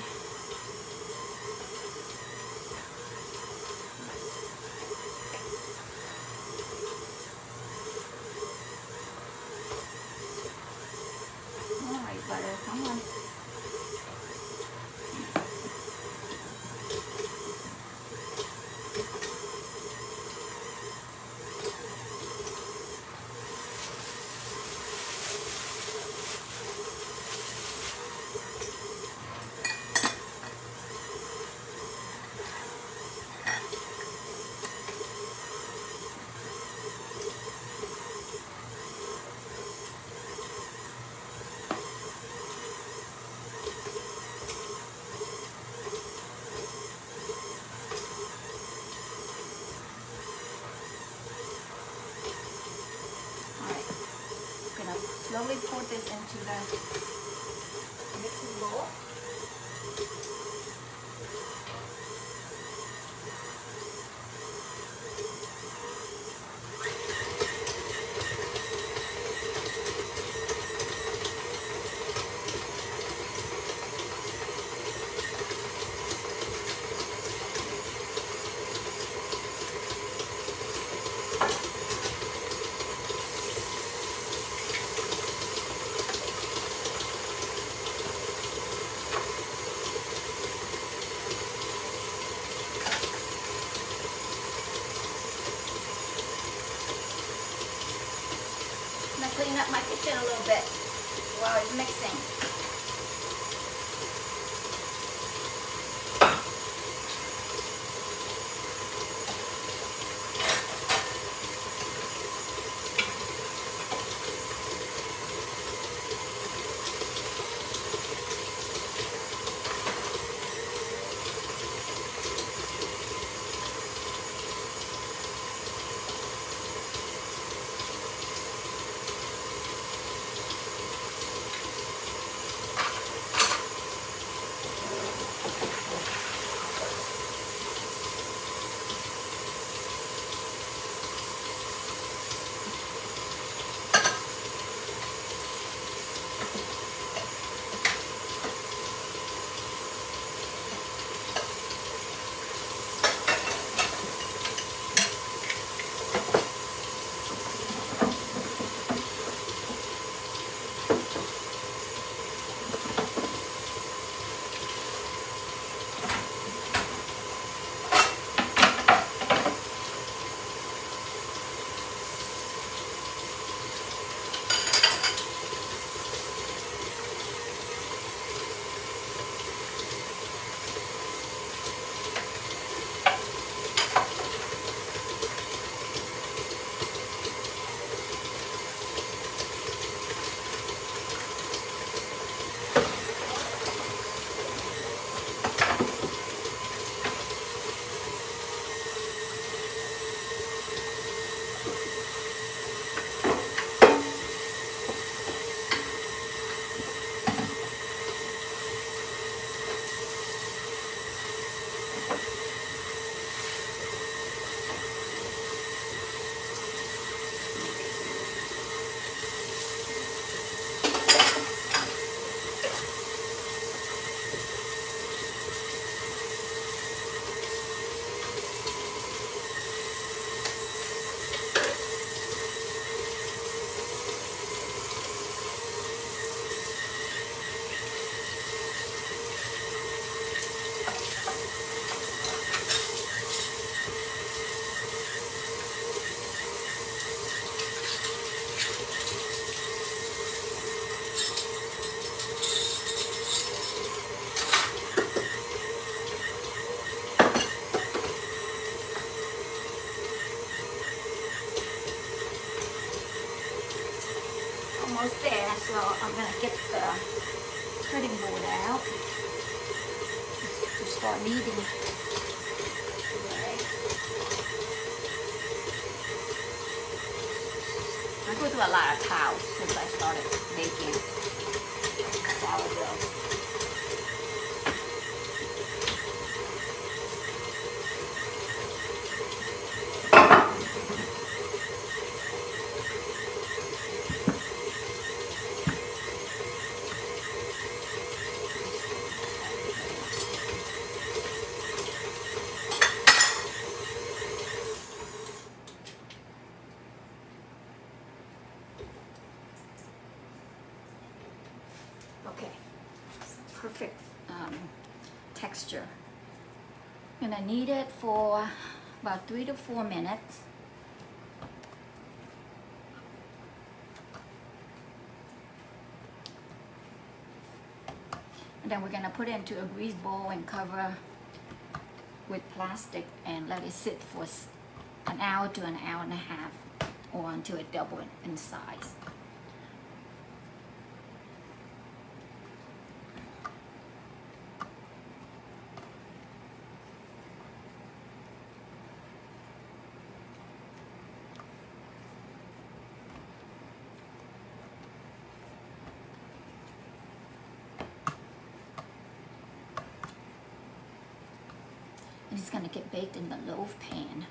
All right, butter, come on. Slowly pour this into the mixing bowl. Clean up my kitchen a little bit while it's mixing. almost there, so I'm gonna get the cutting board out to start kneading. I go through a lot of towels since I started making sourdough. Okay, perfect texture. I'm gonna knead it for about 3 to 4 minutes. And then we're gonna put it into a grease bowl and cover with plastic and let it sit for an hour to an hour and a half, or until it doubles in size. And it's gonna get baked in the loaf pan.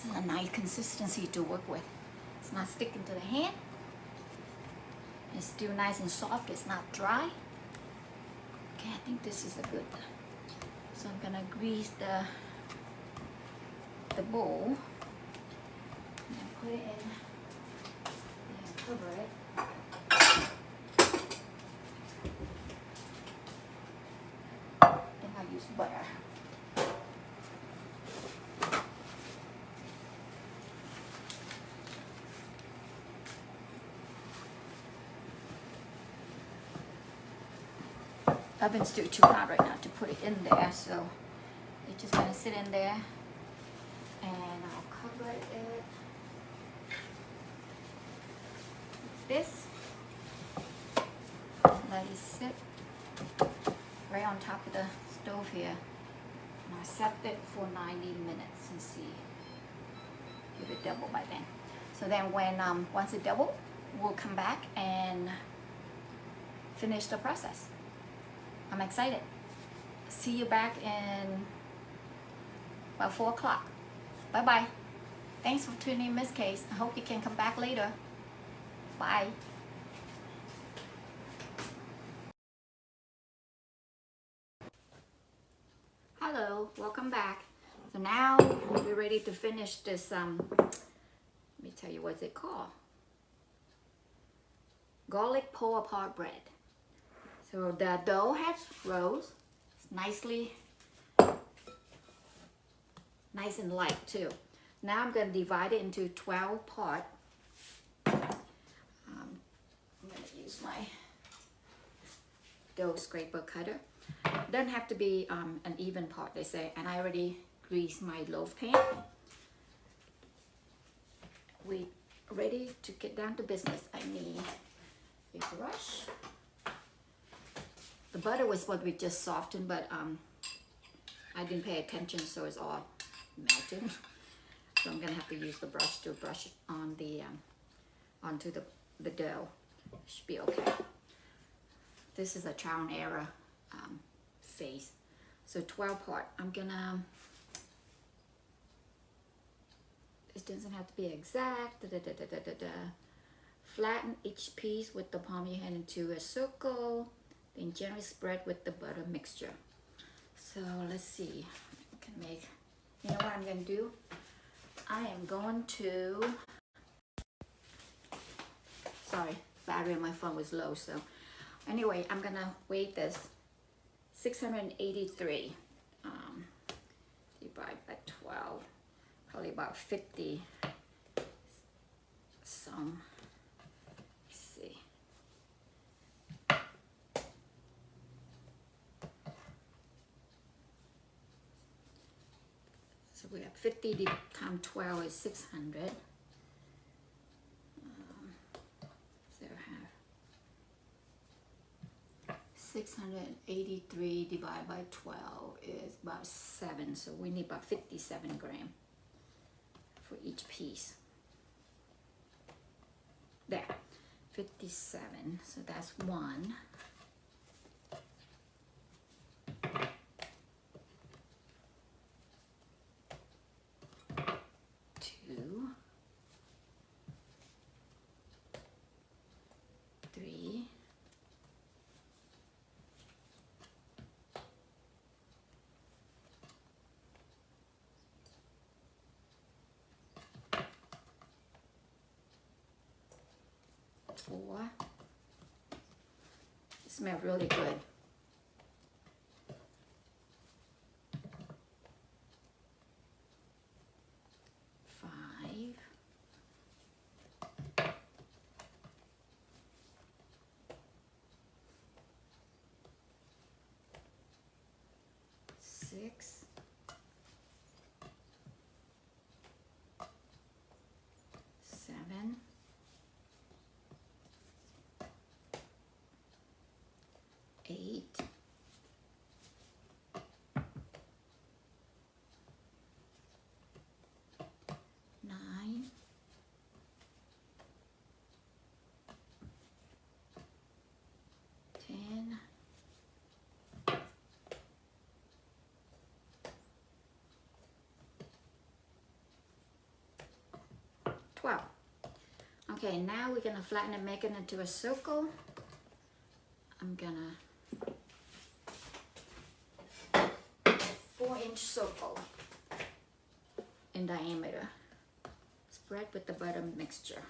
This is a nice consistency to work with. It's not sticking to the hand. It's still nice and soft. It's not dry. Okay, I think this is a good. So I'm gonna grease the bowl and put it in and cover it. Then I use butter. Oven's still too hot right now to put it in there, so it's just gonna sit in there, and I'll cover it like this. Let it sit right on top of the stove here, and I'll set it for 90 minutes and see if it double by then. So then when once it double, we'll come back and finish the process. I'm excited. See you back in about 4 o'clock. Bye-bye. Thanks for tuning in, Miss Case. I hope you can come back later. Bye. Hello, welcome back. So now we're ready to finish this, let me tell you what's it called. Garlic pull-apart bread. So the dough has rose. It's nice and light too. Now I'm going to divide it into 12 parts. I'm going to use my dough scraper cutter. It doesn't have to be an even part, they say. And I already greased my loaf pan. We ready to get down to business. I need a brush. The butter was what we just softened, but I didn't pay attention, so it's all melted. So I'm gonna have to use the brush to brush it on the onto the dough. Should be okay. This is a trial and error phase. So 12 part. I'm gonna. It doesn't have to be exact. Flatten each piece with the palm of your hand into a circle. Then gently spread with the butter mixture. So let's see. I can make. You know what I'm gonna do? I am going to. Sorry, battery on my phone was low. So anyway, I'm gonna weigh this 683 divide by 12, probably about 50 some. Let's see. So we have 50 times 12 is 600. So I have 683 divided by 12 is about 7. So we need about 57 grams for each piece. There, 57. So that's 1. 2, 3, 4. It smells really good. 5. 6. 7. 8. 9. 10. 12. Okay, now we're gonna flatten and make it into a circle. I'm gonna 4-inch circle in diameter. Spread with the butter mixture.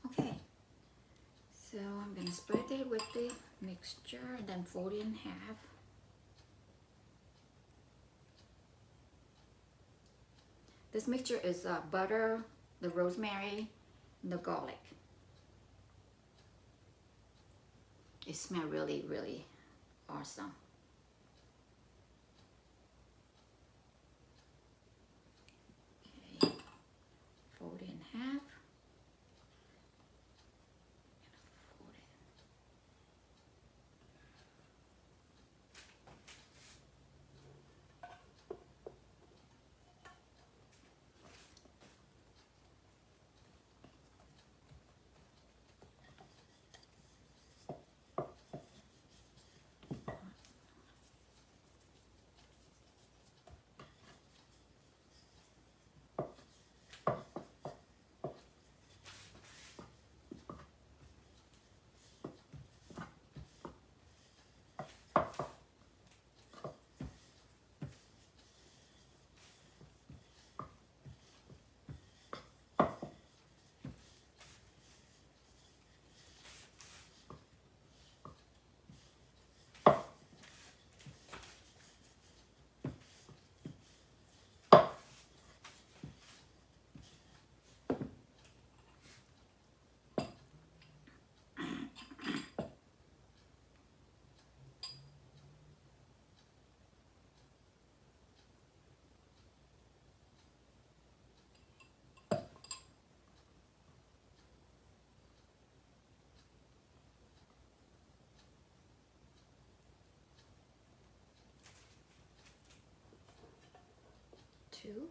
Okay, so I'm gonna spread it with the mixture and then fold it in half. This mixture is butter, the rosemary, and the garlic. It smells really, really awesome. Okay, fold it in half. Fold it. too.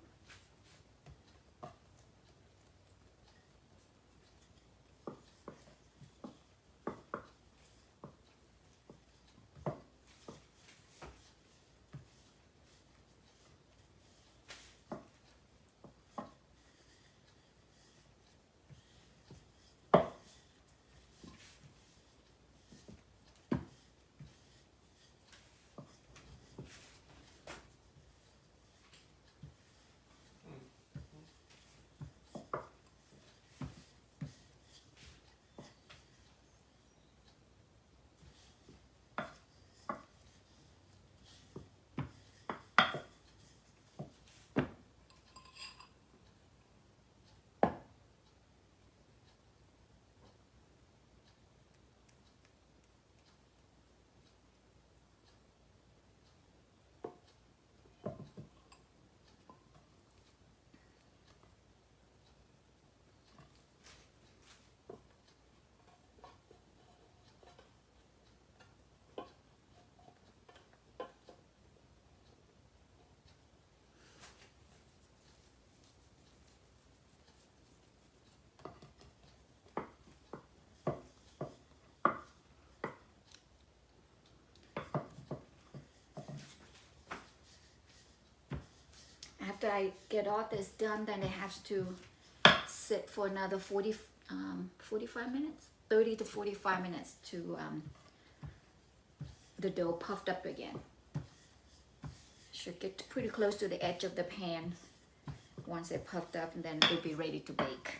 After I get all this done, then it has to sit for another 45 minutes, 30 to 45 minutes to the dough puffed up again. Should get pretty close to the edge of the pan once it puffed up, and then it'll be ready to bake.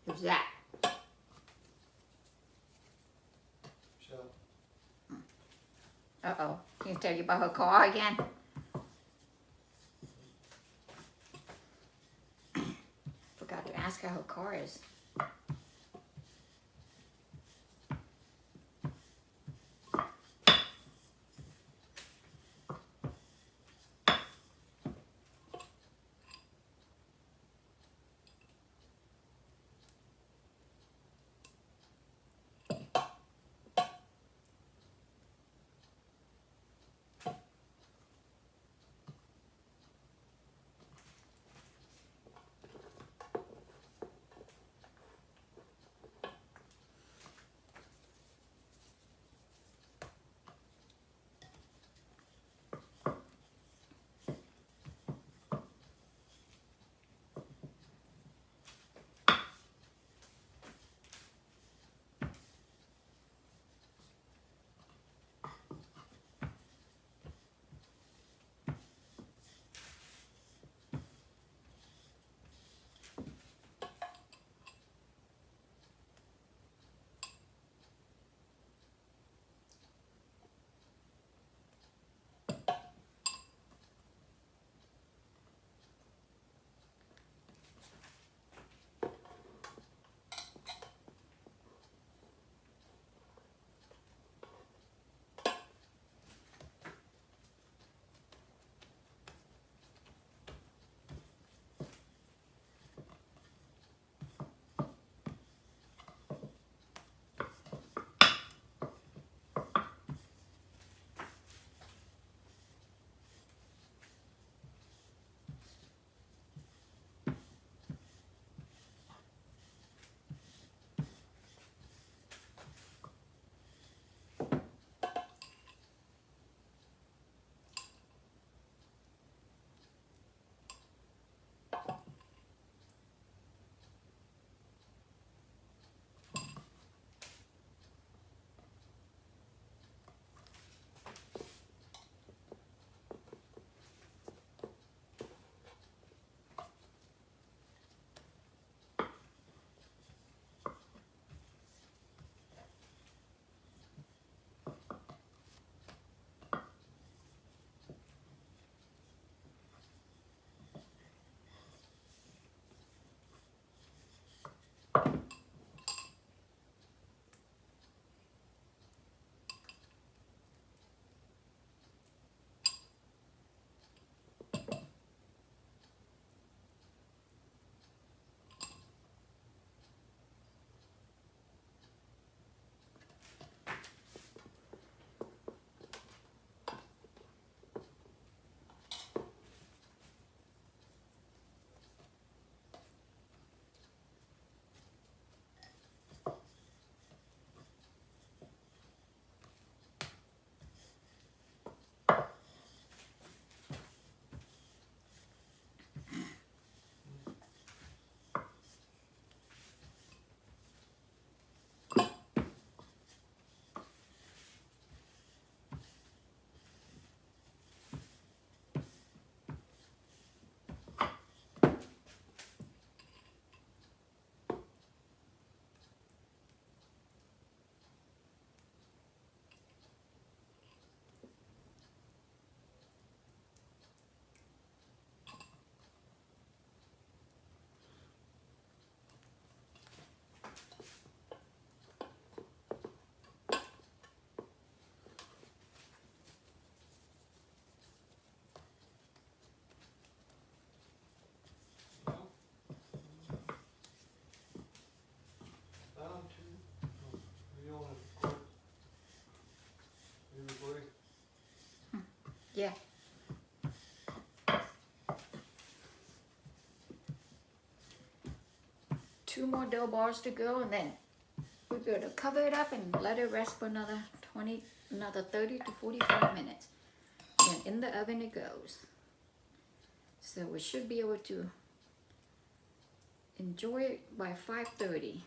Who's that? Michelle. Uh-oh. Can you tell you about her car again? Forgot to ask her car is. 2 more dough balls to go, and then we're going to cover it up and let it rest for another 30 to 45 minutes. Then in the oven it goes. So we should be able to enjoy it by 5:30.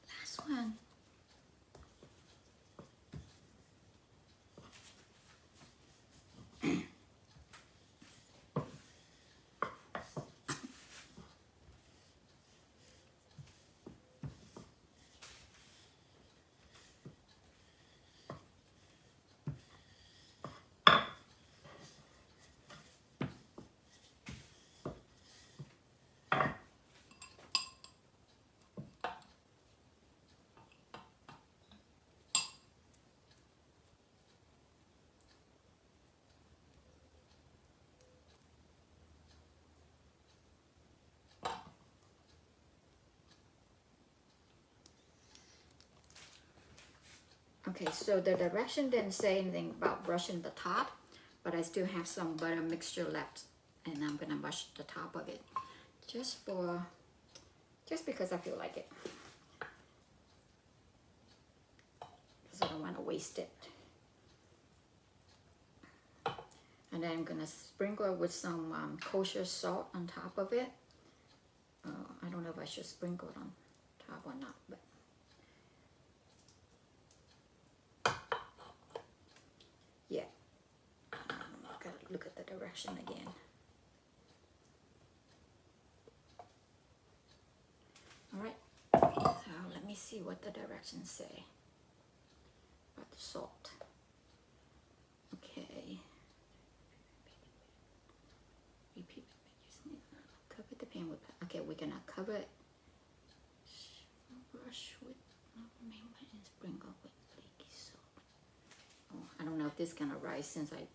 Last one. Okay, so the direction didn't say anything about brushing the top, but I still have some butter mixture left, and I'm gonna brush the top of it just because I feel like it, because I don't want to waste it. And then I'm gonna sprinkle it with some kosher salt on top of it. I don't know if I should sprinkle it on top or not, but yeah. I gotta look at the direction again. All right, so let me see what the directions say about the salt. Okay. Repeat. Cover the pan with. Okay, we're gonna cover it. Brush with and sprinkle with flaky salt. Oh, I don't know if this is gonna rise since I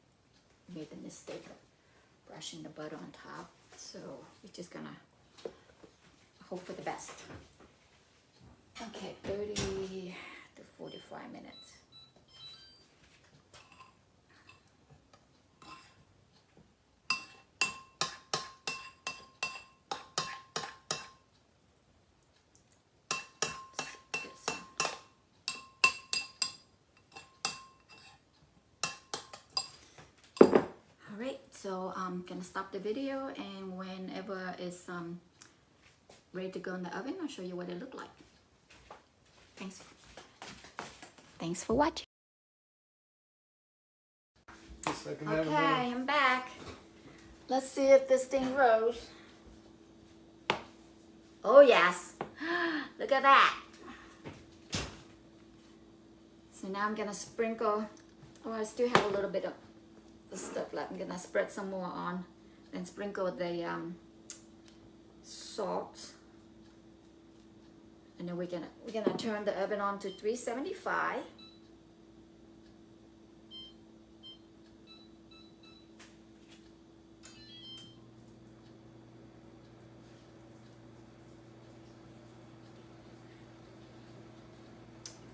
made the mistake of brushing the butter on top. So we're just gonna hope for the best. Okay, 30 to 45 minutes. Alright, so I'm gonna stop the video, and whenever it's ready to go in the oven, I'll show you what it looked like. Thanks for watching. Okay, I'm back. Let's see if this thing rose. Oh yes, look at that. So now I'm gonna sprinkle. Oh, I still have a little bit of the stuff left. I'm gonna spread some more on, then sprinkle the salt, and then we're gonna turn the oven on to 375.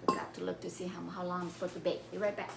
Forgot to look to see how long I'm supposed to bake. Be right back.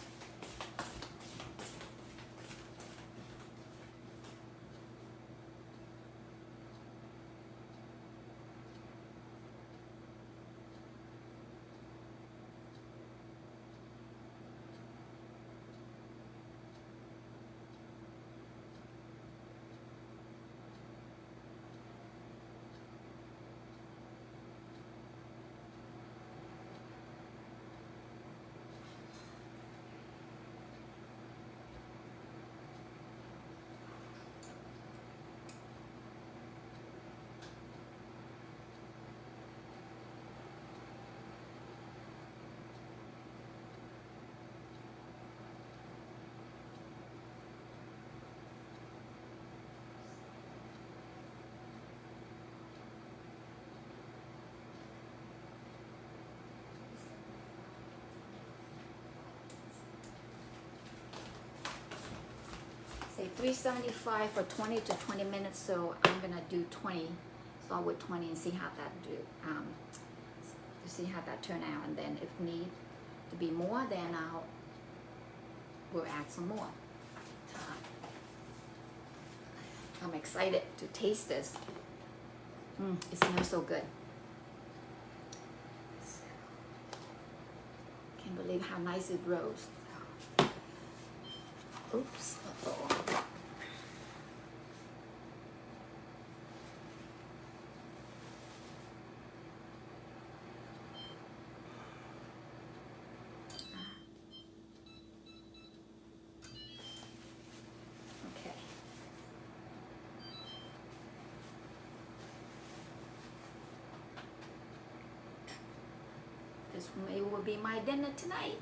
say $3.75 for 20 to 20 minutes, so I'm gonna do 20. Start with 20 and see how that to see how that turn out, and then if need to be more, then we'll add some more. I'm excited to taste this. It smells so good. Can't believe how nice it rose. Oops. Uh-oh. Okay. This will be my dinner tonight.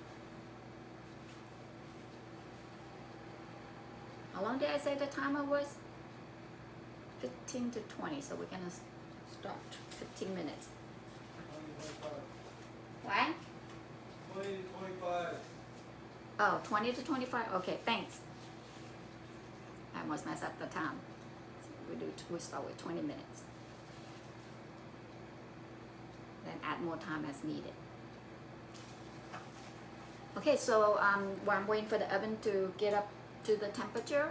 How long did I say the timer was? 15 to 20, so we're gonna start 15 minutes. 20, 25. What? 20 to 25. Oh, 20 to 25? Okay, thanks. I almost messed up the time. We start with 20 minutes. Then add more time as needed. Okay, so while I'm waiting for the oven to get up to the temperature,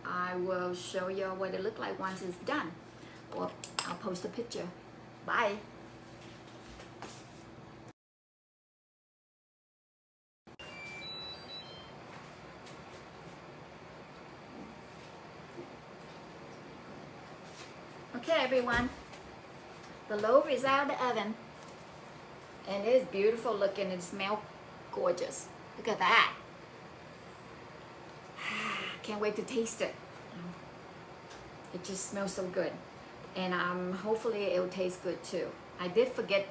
I will show you what it looks like once it's done. Or I'll post a picture. Bye. Okay, everyone. The loaf is out of the oven. And it's beautiful looking. It smells gorgeous. Look at that. Can't wait to taste it. It just smells so good. And hopefully it will taste good too. I did forget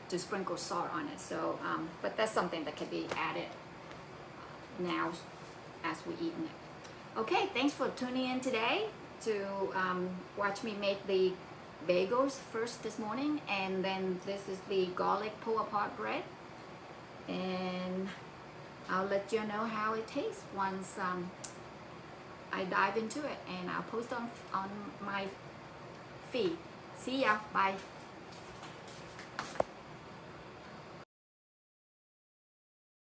to sprinkle salt on it. So, but that's something that can be added now as we're eating it. Okay, thanks for tuning in today to watch me make the bagels first this morning, and then this is the garlic pull-apart bread, and I'll let you know how it tastes once I dive into it, and I'll post on my feed. See ya. Bye.